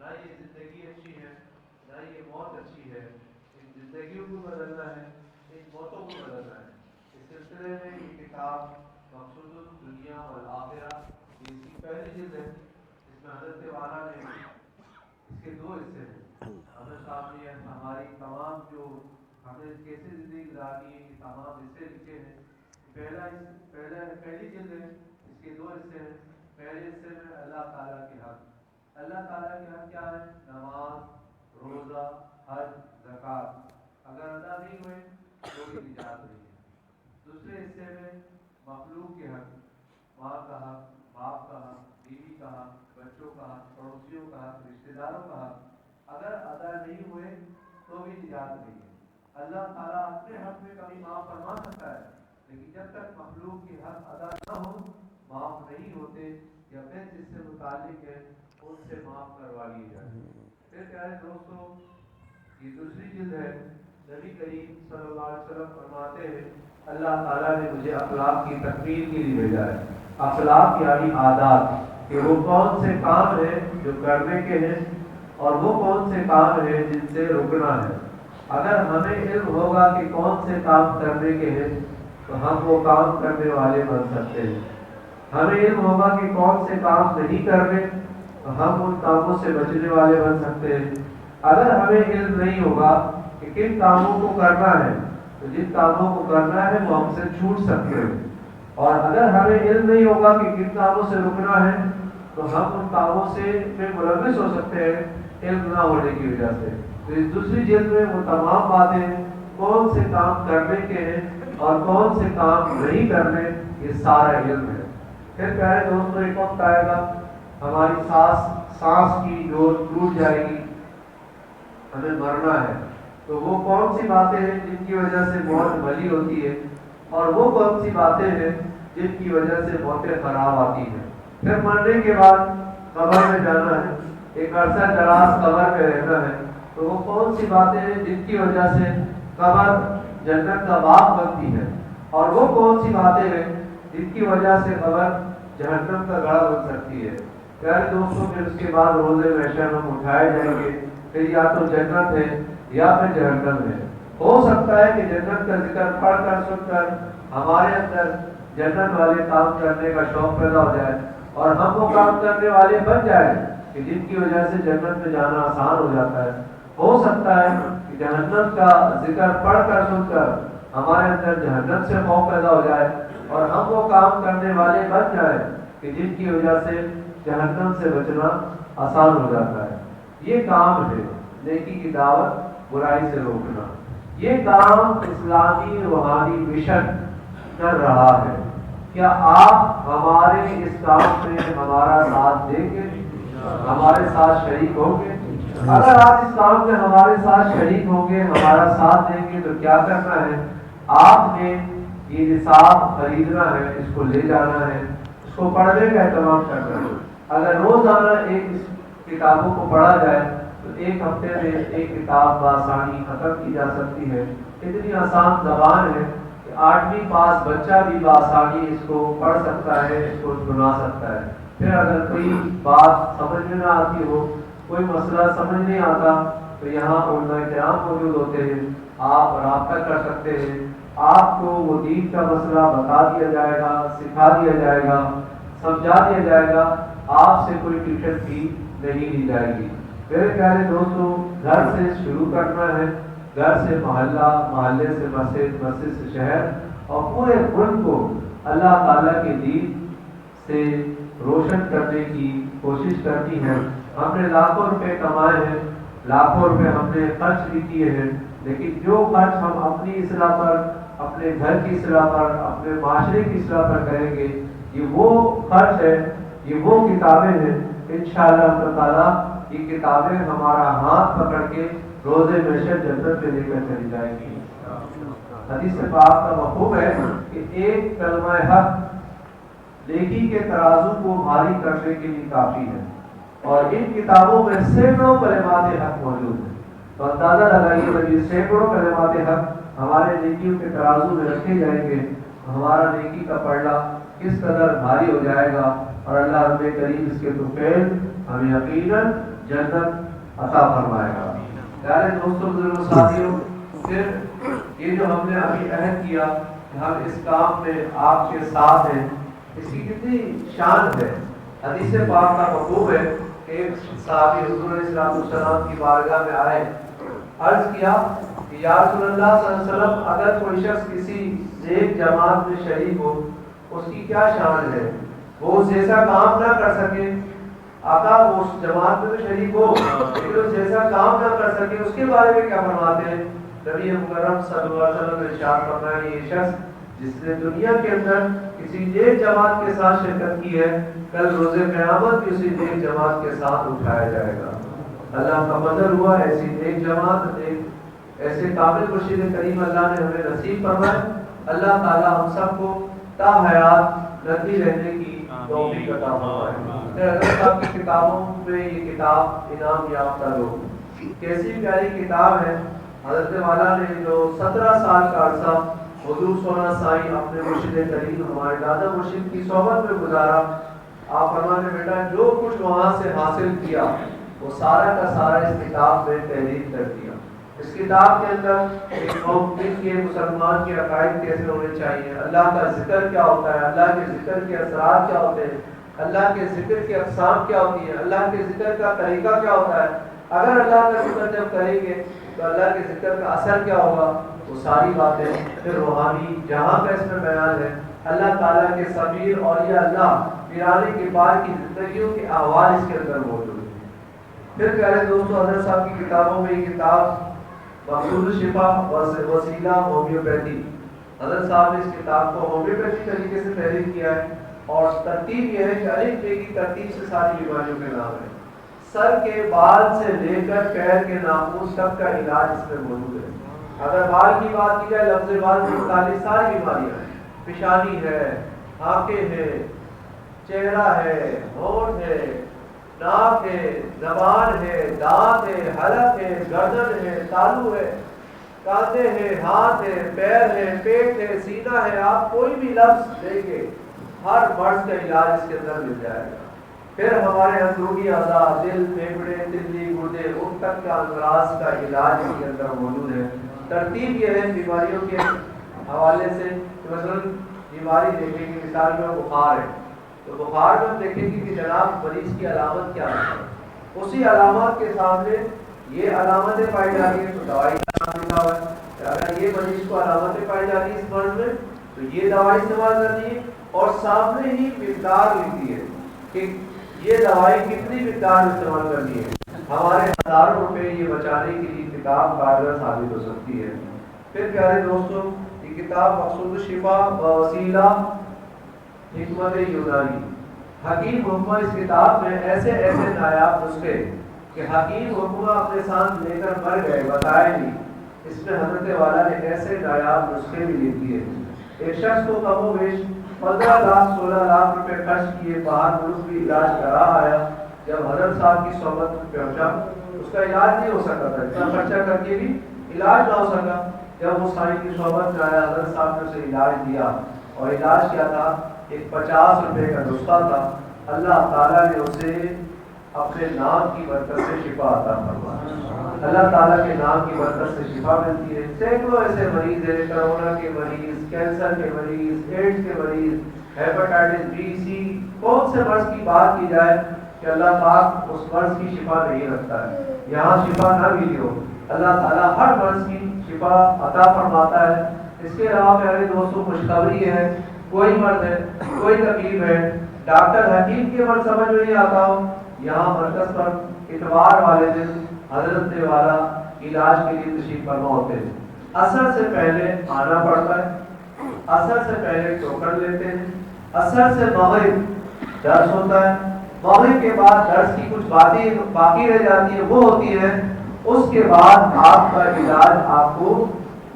نہ یہ زندگی اچھی ہے نہ یہ موت اچھی ہے. ان زندگیوں کو بدلنا ہے, ان موتوں کو بدلنا ہے. اس سلسلے میں یہ کتاب مقصود الدنیا والآخرہ یہ اس کی پہلی جلد ہے. اس میں حضرت والا نے اس کے 2 حصے ہیں. ہمیں سامنے ہماری تمام جو ہمیں کیسے زندگی گزارنی ہے یہ تمام حصے لکھے ہیں. پہلی جلد ہے, اس کے 2 حصے ہیں. پہلے حصے میں اللہ تعالیٰ کے حق. اللہ تعالیٰ کے حق کیا ہے؟ نماز, روزہ, حج, زکوٰۃ. اگر ادا نہیں ہوئے تو بھی نجات نہیں ہے. دوسرے حصے میں مخلوق کے حق, ماں کا حق, باپ کا حق, بیوی کا حق, بچوں کا حق, پڑوسیوں کا حق, رشتہ داروں کا حق. اگر ادا نہیں ہوئے تو بھی نجات نہیں ہے. اللہ تعالیٰ اپنے حق میں کبھی معاف فرما سکتا ہے, لیکن جب تک مخلوق کے حق ادا نہ ہو معاف نہیں ہوتے, یا پھر جس سے متعلق ہے ان سے معاف کروا لی جائے. پھر پیارے دوستو یہ دوسری جلد ہے. نبی کریم صلی اللہ علیہ وسلم فرماتے ہیں اللہ تعالیٰ نے مجھے اخلاق کی تکمیل کے لیے بھیجا ہے. اخلاق یعنی عادات, کہ وہ کون سے کام ہیں جو کرنے کے ہیں اور وہ کون سے کام ہیں جن سے رکنا ہے. اگر ہمیں علم ہوگا کہ کون سے کام کرنے کے ہیں تو ہم وہ کام کرنے والے بن سکتے ہیں. ہمیں علم ہوگا کہ کون سے کام نہیں کرنے تو ہم ان کاموں سے بچنے والے بن سکتے ہیں. اگر ہمیں علم نہیں ہوگا کہ کن کاموں کو کرنا ہے تو جن کاموں کو کرنا ہے وہ ہم سے چھوٹ سکتے ہیں. اور اگر ہمیں علم نہیں ہوگا کہ کن کاموں سے رکنا ہے تو ہم ان کاموں سے ملوث ہو سکتے ہیں علم نہ ہونے کی وجہ سے. تو اس دوسری جلد میں وہ تمام باتیں کون سے کام کرنے کے ہیں اور کون سے کام نہیں کرنے یہ سارا علم ہے. پھر پیارے دوستوں ایک وقت آئے گا ہماری سانس کی ڈور ٹوٹ جائے گی, ہمیں مرنا ہے. تو وہ کون سی باتیں ہیں جن کی وجہ سے موت بھلی ہوتی ہے اور وہ کون سی باتیں ہیں جن کی وجہ سے موتیں خراب آتی ہیں. پھر مرنے کے بعد قبر میں جانا ہے, ایک عرصہ دراز قبر میں رہنا ہے. تو وہ کون سی باتیں ہیں جن کی وجہ سے قبر جنت کا باغ بنتی ہے اور وہ کون سی باتیں ہیں جن کی وجہ سے قبر جہنم کا گڑھا بن سکتی ہے. پیارے دوستوں پھر اس کے بعد روزے محشر ہم اٹھائے جائیں گے, پھر یا تو جنت ہے یا پھر جہنم ہے. ہو سکتا ہے کہ جنت کا ذکر پڑھ کر سن کر ہمارے اندر جنت والے کام کرنے کا شوق پیدا ہو جائے اور ہم وہ کام کرنے والے بن جائیں کہ جن کی وجہ سے جنت میں جانا آسان ہو جاتا ہے. ہو سکتا ہے کہ جہنم کا ذکر پڑھ کر سن کر ہمارے اندر جہنم سے خوف پیدا ہو جائے اور ہم وہ کام کرنے والے بن جائیں کہ جن کی وجہ سے جہنم سے بچنا آسان ہو جاتا ہے. یہ کام ہے نیکی کی دعوت, برائی سے روکنا. یہ کام اسلامی روحانی مشن کر رہا ہے. کیا آپ ہمارے اس کام میں ہمارا ساتھ دیں گے, ہمارے ساتھ شریک ہوں گے؟ اگر آپ اس کام میں ہمارے ساتھ شریک ہوں گے, ہمارا ساتھ دیں گے تو کیا کرنا ہے؟ آپ نے یہ نصاب خریدنا ہے, اس کو لے جانا ہے, اس کو پڑھنے کا اہتمام کرنا ہے. اگر روزانہ ایک کتابوں کو پڑھا جائے تو ایک ہفتے میں ایک کتاب بآسانی ختم کی جا سکتی ہے. اتنی آسان زبان ہے کہ 8ویں پاس بچہ بھی بآسانی اس کو پڑھ سکتا ہے, اس کو سنا سکتا ہے. پھر اگر کوئی بات سمجھ میں نہ آتی ہو, کوئی مسئلہ سمجھ نہیں آتا تو یہاں علماء کرام موجود ہوتے ہیں, آپ رابطہ کر سکتے ہیں. آپ کو وہ دین کا مسئلہ بتا دیا جائے گا, سکھا دیا جائے گا, سمجھا دیا جائے گا. آپ سے کوئی ٹیوشن فی نہیں لی جائے گی. میرے پیارے دوستوں, گھر سے شروع کرنا ہے, گھر سے محلہ, محلے سے مسجد, مسجد سے شہر اور پورے ملک کو اللہ تعالیٰ کے دین سے روشن کرنے کی کوشش کرنی ہے. ہم نے لاکھوں روپے کمائے ہیں, لاکھوں روپے ہم نے خرچ بھی کیے ہیں, لیکن جو خرچ ہم اپنی اصلاح پر, اپنے گھر کی اصلاح پر, اپنے معاشرے کی اصلاح پر کریں گے, یہ وہ خرچ ہے, یہ وہ کتابیں ہیں. انشاءاللہ تعالیٰ یہ کتابیں ہمارا ہاتھ پکڑ کے روزے محشر جنت میں لے کر چلی جائیں گی. حدیث پاک کا مفہوم ہے کہ ایک کلمہ حق نیکی کے ترازو کو بھاری کرنے کے لیے کافی ہے, اور ان کتابوں میں سینکڑوں کلمات حق موجود ہیں. تو اندازہ لگائیے جب یہ سینکڑوں کلمات حق ہمارے نیکیوں کے ترازو میں رکھے جائیں گے, ہمارا نیکی کا پلڑا کس قدر بھاری ہو جائے گا اور اللہ رب کریم اس کے طفیل ہمیں یقیناً جنت عطا فرمائے گا۔ پیارے دوستوں، بزرگوں، ساتھیوں، پھر یہ جو ہم نے ابھی عہد کیا کہ ہم اس کام میں آپ کے ساتھ ہیں، اس کی کتنی شان ہے۔ حدیث پاک کا مفہوم ہے کہ ایک صحابی حضور علیہ السلام کی بارگاہ میں آئے، عرض کیا کہ یا رسول اللہ صلی اللہ علیہ وسلم، اگر کوئی شخص کسی نیک جماعت میں شریک ہو اس کی کیا شان ہے؟ وہ اس جیسا کام نہ کر سکے، آقا وہ اس جماعت میں شریک ہو لیکن اس جیسا کام نہ کر سکے، اس کے بارے میں کیا فرماتے ہیں؟ نبی مکرم صلی اللہ علیہ وسلم نے ارشاد فرمایا، یہ شخص جس نے دنیا کے اندر کسی نیک جماعت کے ساتھ شرکت کی ہے، کل روز قیامت بھی اسی نیک جماعت کے ساتھ اٹھایا جائے گا۔ اللہ کا مدد ہوا ایسی نیک جماعت، ایسے قابل مرشد کریم اللہ نے ہمیں نصیب فرمائے۔ اللہ تعالی ہم سب کو تا حیات لطی رہنے کی توفیق عطا فرمائے۔ حضرت صاحب کی کتابوں میں یہ کتاب انعام یافتہ لوگ، کیسی پیاری کتاب ہے۔ حضرت والا نے جو 17 سال کا عرصہ حضور سونا سائی اپنے مرشد کریم ہمارے دادا مرشد کی صحبت میں گزارا، آپ فرمانے بیٹا جو کچھ وہاں سے حاصل کیا وہ سارا کا سارا اس کتاب میں تحریر کر دیا۔ اس کتاب کے اندر ایک مومن کے، مسلمان کے عقائد کیسے ہونے چاہیے، اللہ کا ذکر کیا ہوتا ہے، اللہ کے ذکر کے اثرات کیا ہوتے ہیں، اللہ کے ذکر کی اقسام کیا ہوتی ہیں، اللہ کے ذکر کا طریقہ کیا ہوتا ہے، اگر اللہ کا ذکر جب کریں گے تو اللہ کے ذکر کا اثر کیا ہوگا، وہ ساری باتیں پھر روحانی جہاں کا اس میں بیان ہے۔ اللہ تعالیٰ کے سبیر اولیاء اللہ پیرانے کے بعد کی زندگیوں کے احوال اس کے اندر موجود ہیں۔ پھر پیارے دوستو، حضرت صاحب کی کتابوں میں یہ کتاب مقصود شفا وسیلہ ہومیوپیتھی، حضرت صاحب نے اس کتاب کو ہومیوپیتھی طریقے سے تحریر کیا ہے، اور ترتیب یہ ہے کہ الف بے کی ترتیب سے ساری بیماریوں کے نام ہے۔ سر کے بال سے لے کر پیر کے ناخن تک کا علاج اس میں موجود ہے۔ اگر بال کی بات کی جائے، لفظ بال سے متعلق ساری بیماریاں ہیں، پیشانی ہے، آنکھیں ہیں، چہرہ ہے، ہونٹ ہے، ناک ہے، زبان ہے، دانت ہے، حلق ہے، گردن ہے، تالو ہے، کاندھے ہیں، ہاتھ ہے، پیر ہے، پیٹ ہے، سینہ ہے، آپ کوئی بھی لفظ لیں گے ہر مرض کا علاج اس کے اندر مل جائے گا۔ پھر ہمارے اندرونی اعضاء، دل، پھیپھڑے، تلی، گردے، ان تک کا امراض کا علاج اس کے اندر موجود ہے۔ ترتیب یہ ہے بیماریوں کے حوالے سے، مثلا بیماری دیکھیں گے، مثال میں بخار ہے تو بخار میں ہم دیکھیں گے کہ جناب مریض کی علامت کیا ہے، اسی علامات کے سامنے یہ علامتیں پائی جا رہی ہیں تو دوائی کا نام لکھا ہوا ہے۔ اگر یہ مریض کو علامتیں پائی جا رہی ہیں اس مرض میں تو یہ دوائی استعمال کرنی ہے، اور سامنے ہی مقدار لکھی ہے کہ یہ دوائی کتنی مقدار استعمال کرنی ہے۔ ہمارے ہزاروں روپے یہ بچانے کے لیے کتاب کارگر ثابت ہو سکتی ہے۔ پھر پیارے دوستوں، یہ کتاب مقصود شفا وسیلہ حکمت یونانی، حکیم حکمہ اس کتاب میں ایسے ایسے نایاب نسخے کہ حکیم حکمہ اپنے ساتھ لے کر مر گئے، بتائے نہیں، اس میں حضرت والا نے ایسے نایاب نسخے بھی لکھ دیے۔ ایک شخص کو کم و بیش 15 لاکھ 16 لاکھ روپے خرچ کیے، باہر ملک بھی علاج کرا آیا، جب حضرت صاحب کی صحبت میں پہنچا اس کا علاج نہیں ہو سکا تھا، اتنا خرچہ کر کے بھی علاج نہ ہو سکا۔ جب وہ سائیں کی صحبت میں آیا، حضرت صاحب نے اسے علاج دیا، اور علاج کیا تھا؟ ایک 50 روپے کا نسخہ تھا۔ اللہ تعالیٰ نے اسے اپنے نام کی برکت سے شفا عطا فرمایا۔ اللہ تعالیٰ کے نام کی برکت سے شفا ملتی ہے۔ سینکڑوں ایسے مریض ہیں، کرونا کے مریض، کینسر کے مریض، ایڈز کے مریض، ہیپاٹائٹس بی سی، کون سے مرض کی بات کی جائے کہ اللہ پاک اس مرض کی شفا نہیں رکھتا ہے، یہاں شفا نہ ملی ہو۔ اللہ تعالیٰ ہر مرض کی شفا عطا فرماتا ہے۔ اس کے علاوہ میرے دوستوں خوشخبری ہے، کوئی مرض ہے، کوئی تکلیف ہے، ڈاکٹر حکیم کے مرض سمجھ میں نہیں آتا ہو، یہاں مرکز پر اتوار والے دن حضرت والا علاج کے لیے تشریف فرما ہوتے ہیں۔ اثر سے پہلے آنا پڑتا ہے، اثر سے پہلے ٹوکن لیتے ہیں، اثر سے مغرب درس ہوتا ہے، مغرب کے بعد درس کی کچھ باتیں باقی رہ جاتی ہیں، وہ ہوتی ہے، اس کے بعد آپ کا علاج آپ کو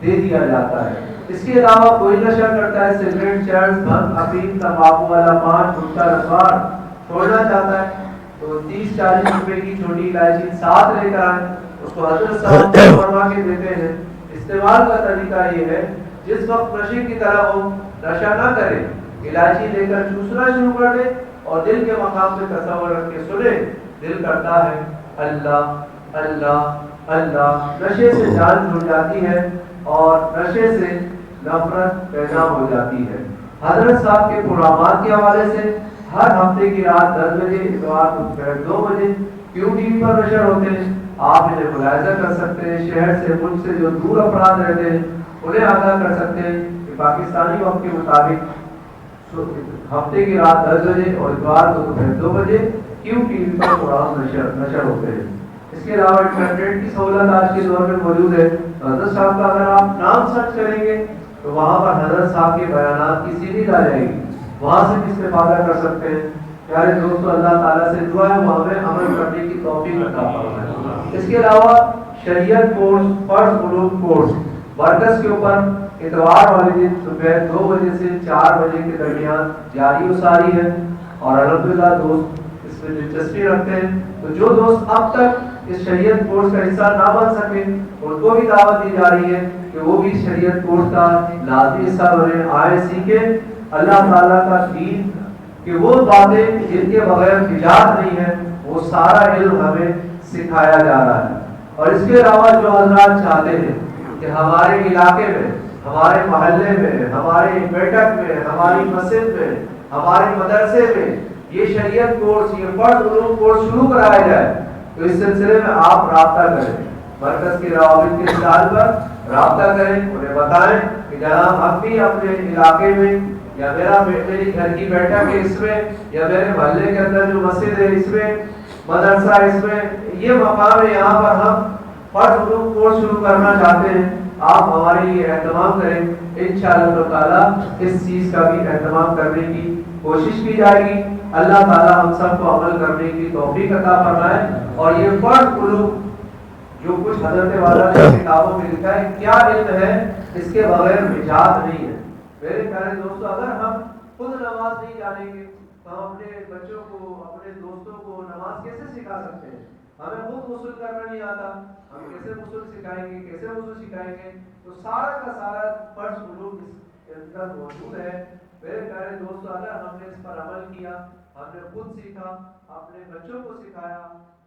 دے دیا جاتا ہے۔ اس کے علاوہ کوئی نشہ کرتا ہے، سگریٹ، چرس، بھنگ، افیم، تمباکو والا پان، گٹکا، رسوار چھوڑنا چاہتا ہے تو 30-40 روپے کی چھوٹی الائچی ساتھ لے کر آئیں، اس کو حضرت صاحب فرما کے دیتے ہیں۔ استعمال کا طریقہ یہ ہے، جس وقت نشے کی طرح ہو نشہ نہ کرے، الائچی لے کر چوسنا شروع کر دے اور دل کے مقام پہ تصور رکھ کے سنے، دل کرتا ہے اللہ اللہ اللہ، نشے سے جان جڑ جاتی ہے اور نشے سے نفرت پیدا ہو جاتی ہے۔ حضرت صاحب کے پروگرامات کے حوالے سے ہر ہفتے کی رات 10 بجے، اتوار کو دوپہر 2 بجے کیو ٹی وی پر نشر ہوتے ہیں، آپ انہیں ملاحظہ کر سکتے ہیں۔ شہر سے ملک سے جو دور افراد رہتے ہیں انہیں آگاہ کر سکتے ہیں کہ پاکستانی وقت کے مطابق ہفتے کی رات 10 بجے اور اتوار کو دوپہر 2 بجے کیو ٹی وی پر پروگرام نشر ہوتے ہیں۔ اس کے علاوہ انٹرنیٹ کی سہولت آج کے دور میں موجود ہے۔ حضرت صاحب کا اگر آپ نام سرچ کریں گے تو وہاں پر حضرت صاحب کے بیانات کی سیریز آ جائے گی، وہاں سے بھی استفادہ کر سکتے ہیں۔ پیارے دوستو، اللہ تعالیٰ سے دعا ہے وہ ہمیں عمل کرنے کی توفیق عطا فرمائے۔ اس کے علاوہ شریعت کورس، فرض علوم کورس مرکز کے اوپر اتوار والے دن دوپہر 2 بجے سے 4 بجے کے درمیان جاری و ساری ہے، اور الحمدللہ دوست اس میں دلچسپی رکھتے ہیں۔ تو جو دوست اب تک اس شریعت کورس کا حصہ نہ بن سکے ان کو بھی دعوت دی جا رہی ہے کہ وہ بھی شریعت کورس کا لازمی حصہ بنے، آئے، سیکھیں اللہ تعالیٰ کا دین، کہ وہ باتیں جن کے بغیر نجات نہیں ہے وہ سارا علم ہمیں سکھایا جا رہا ہے۔ اور اس کے علاوہ جو حضرات چاہتے ہیں کہ ہمارے علاقے میں، ہمارے محلے میں، ہمارے بیٹک میں، ہماری مسجد میں، ہمارے مدرسے میں یہ شریعت کورس، یہ فرض علوم کورس شروع کرایا جائے تو اس سلسلے میں آپ رابطہ کریں، مرکز کے روابط کے مثال پر رابطہ کریں، انہیں بتائیں کہ جناب ہم بھی اپنے علاقے میں یا میری گھر کی بیٹھک ہے اس میں، یا میرے محلے کے اندر جو مسجد ہے اس میں، مدرسہ اس میں، یہ مقام ہے، یہاں پر ہم فرض علوم کورس شروع کرنا چاہتے ہیں، آپ ہمارے لیے اہتمام کریں۔ انشاءاللہ تعالیٰ اس چیز کا بھی اہتمام کرنے کی کوشش کی جائے گی۔ اللہ تعالیٰ ہم سب کو عمل کرنے کی توفیق عطا فرمائے۔ اور یہ فرض علوم جو کچھ حضرت والا نے کتابوں میں لکھا ہے، کیا علم ہے، اس کے بغیر نجات نہیں ہے۔ میرے پیارے دوستو، اگر ہم خود نماز نہیں جانیں گے تو ہم اپنے بچوں کو، اپنے دوستوں کو نماز کیسے سکھا سکتے ہیں؟ ہمیں خود غسل کرنا نہیں آتا، ہم کیسے غسل سکھائیں گے، کیسے وضو سکھائیں گے؟ تو سارا کا سارا فرض علوم اس کے اندر موجود ہے۔ میرے پیارے دوستو، اگر ہم نے اس پر عمل کیا، ہم نے خود سیکھا، اپنے بچوں کو سکھایا،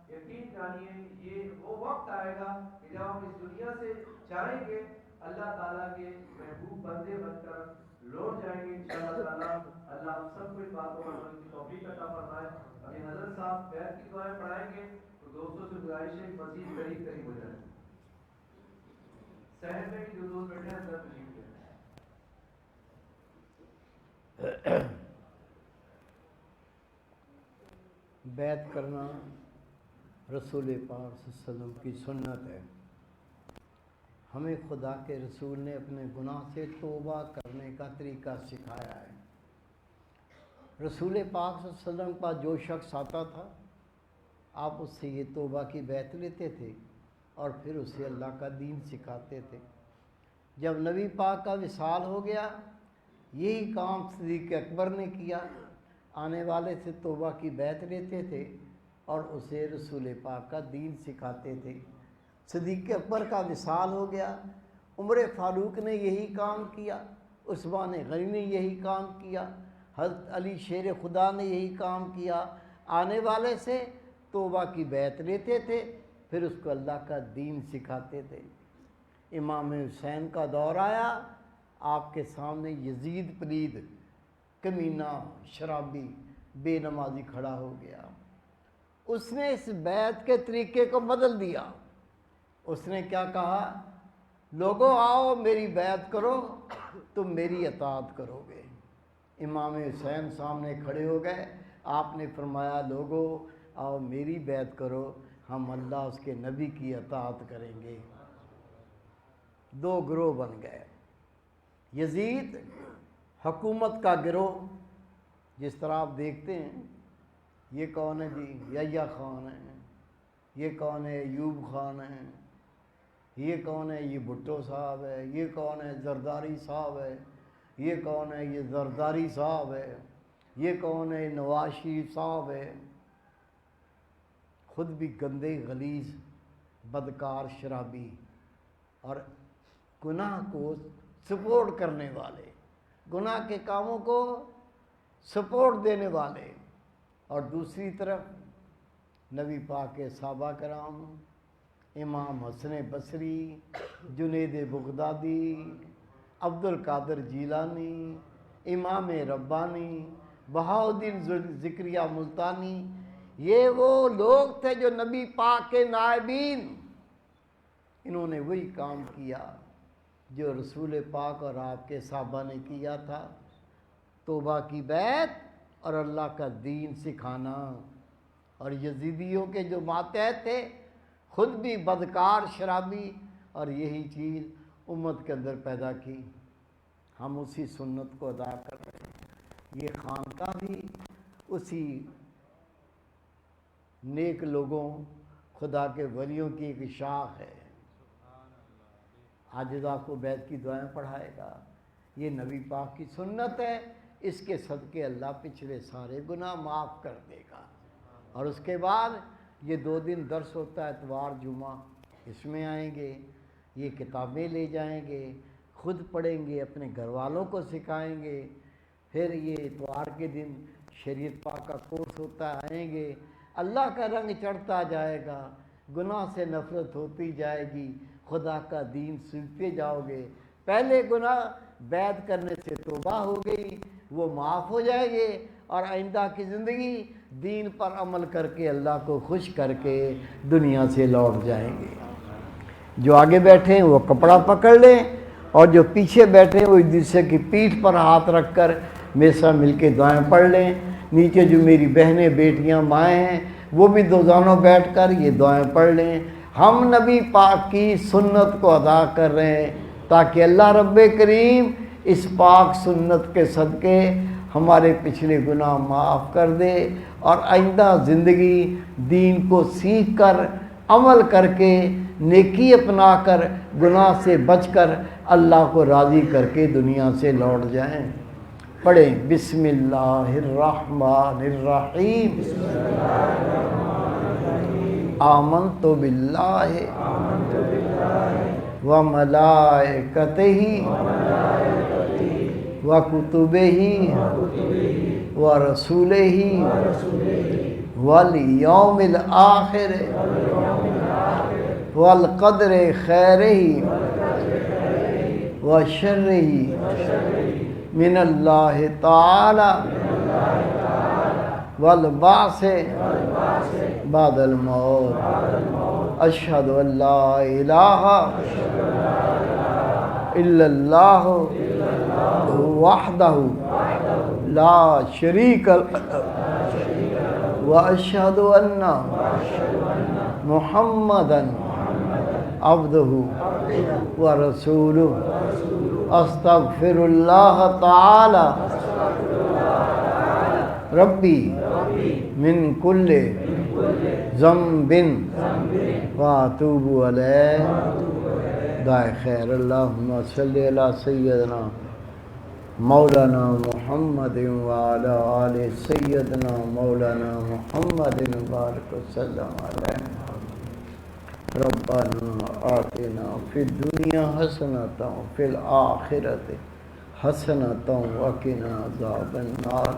یقین جانیے یہ وہ وقت آئے گا کہ جب ہم اس دنیا سے جائیں گے اللہ تعالیٰ کے محبوب بندے بن کر لوٹ جائیں گے انشاءاللہ تعالیٰ۔ اللہ ہم سب کو اس باتوں پر عمل کی توفیق عطا فرمائے۔ ابھی حضرت صاحب بیت کی دعائیں پڑھائیں گے تو دوستوں سے گزارش ہے مزید قریب ہو جائیں۔ شہر میں بھی جو دوست بیٹھے ہیں اندر تشریف لے۔ بیعت کرنا رسول پاک صلی اللہ علیہ وسلم کی سنت ہے۔ ہمیں خدا کے رسول نے اپنے گناہ سے توبہ کرنے کا طریقہ سکھایا ہے۔ رسول پاک صلی اللہ علیہ وسلم کا جو شخص آتا تھا آپ اس سے یہ توبہ کی بیعت لیتے تھے اور پھر اسے اللہ کا دین سکھاتے تھے۔ جب نبی پاک کا وصال ہو گیا یہی کام صدیق اکبر نے کیا، آنے والے سے توبہ کی بیعت لیتے تھے اور اسے رسول پاک کا دین سکھاتے تھے۔ صدیق اکبر کا وصال ہو گیا، عمر فاروق نے یہی کام کیا، عثمان غنی نے یہی کام کیا، حضرت علی شیر خدا نے یہی کام کیا۔ آنے والے سے توبہ کی بیعت لیتے تھے، پھر اس کو اللہ کا دین سکھاتے تھے۔ امام حسین کا دور آیا، آپ کے سامنے یزید پلید، کمینہ، شرابی، بے نمازی کھڑا ہو گیا۔ اس نے اس بیعت کے طریقے کو بدل دیا۔ اس نے کیا کہا؟ لوگوں آؤ میری بیعت کرو، تم میری اطاعت کرو گے۔ امام حسین سامنے کھڑے ہو گئے، آپ نے فرمایا لوگوں آؤ میری بیعت کرو، ہم اللہ اس کے نبی کی اطاعت کریں گے۔ دو گروہ بن گئے، یزید حکومت کا گروہ، جس طرح آپ دیکھتے ہیں یہ کون ہے جی؟ یحییٰ خان ہے، یہ کون ہے؟ ایوب خان ہے، یہ کون ہے؟ یہ بھٹو صاحب ہے، یہ کون ہے؟ زرداری صاحب ہے، یہ کون ہے؟ یہ زرداری صاحب ہے، یہ کون ہے؟ نواز شریف صاحب ہے۔ خود بھی گندے غلیظ بدکار شرابی اور گناہ کو سپورٹ کرنے والے، گناہ کے کاموں کو سپورٹ دینے والے، اور دوسری طرف نبی پاک کے صحابہ کرام، امام حسن بصری، جنید بغدادی، عبد القادر جیلانی، امام ربانی، بہاؤالدین ذکریہ ملتانی، یہ وہ لوگ تھے جو نبی پاک کے نائبین، انہوں نے وہی کام کیا جو رسول پاک اور آپ کے صحابہ نے کیا تھا، توبہ کی بیعت اور اللہ کا دین سکھانا۔ اور یزیدیوں کے جو ماتحت تھے خود بھی بدکار شرابی، اور یہی چیز امت کے اندر پیدا کی۔ ہم اسی سنت کو ادا کر رہے ہیں۔ یہ خانقاہ بھی اسی نیک لوگوں، خدا کے ولیوں کی ایک شاخ ہے۔ آج آپ کو بیت کی دعائیں پڑھائے گا، یہ نبی پاک کی سنت ہے، اس کے صدقے اللہ پچھلے سارے گناہ معاف کر دے گا۔ اور اس کے بعد یہ 2 دن درس ہوتا ہے، اتوار جمعہ، اس میں آئیں گے، یہ کتابیں لے جائیں گے، خود پڑھیں گے، اپنے گھر والوں کو سکھائیں گے۔ پھر یہ اتوار کے دن شریعت پاک کا کورس ہوتا ہے، آئیں گے، اللہ کا رنگ چڑھتا جائے گا، گناہ سے نفرت ہوتی جائے گی، خدا کا دین سیکھتے جاؤ گے۔ پہلے گناہ بیعت کرنے سے توبہ ہو گئی، وہ معاف ہو جائے گے، اور آئندہ کی زندگی دین پر عمل کر کے اللہ کو خوش کر کے دنیا سے لوٹ جائیں گے۔ جو آگے بیٹھے ہیں وہ کپڑا پکڑ لیں، اور جو پیچھے بیٹھے ہیں وہ ایک دوسرے کی پیٹھ پر ہاتھ رکھ کر میرے ساتھ مل کے دعائیں پڑھ لیں۔ نیچے جو میری بہنیں، بیٹیاں، مائیں ہیں، وہ بھی دوزانوں بیٹھ کر یہ دعائیں پڑھ لیں۔ ہم نبی پاک کی سنت کو ادا کر رہے ہیں تاکہ اللہ رب کریم اس پاک سنت کے صدقے ہمارے پچھلے گناہ معاف کر دے، اور آئندہ زندگی دین کو سیکھ کر، عمل کر کے، نیکی اپنا کر، گناہ سے بچ کر اللہ کو راضی کر کے دنیا سے لوٹ جائیں۔ پڑھیں بسم اللہ الرحمن الرحیم۔ آمنت باللہ وملائکتہ وکتبہ ورسولہ والیوم الآخر والقدر خیرہ وشرہ من اللہ تعالی والبعث بعد الموت۔ اشہد ان لا الہ الا اللہ وحدہ لا شریک لہ واشہد ان محمدا عبدہ ورسولہ۔ استغفر اللہ تعالی ربی من کل ذنب واتوب علیہ۔ دعائے خیر۔ اللہم صلی علی سیدنا مولانا محمد وعلی آل سیدنا مولانا محمد بارک وسلم علیہ۔ ربنا آتنا فی الدنیا حسنۃ وفی الآخرۃ حسنۃ وقنا عذاب النار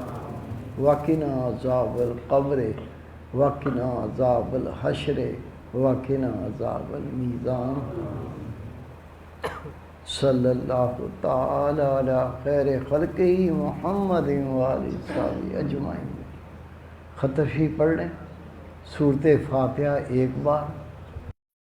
وقنا عذاب القبر وقنا عذاب الحشر وقنا عذاب المیزان۔ صلی اللہ تعالی علی خیر خلقہ محمد وآلہ وصحبہ اجمعین۔ خطفی پڑھ لیں سورۃ فاتحہ ایک بار،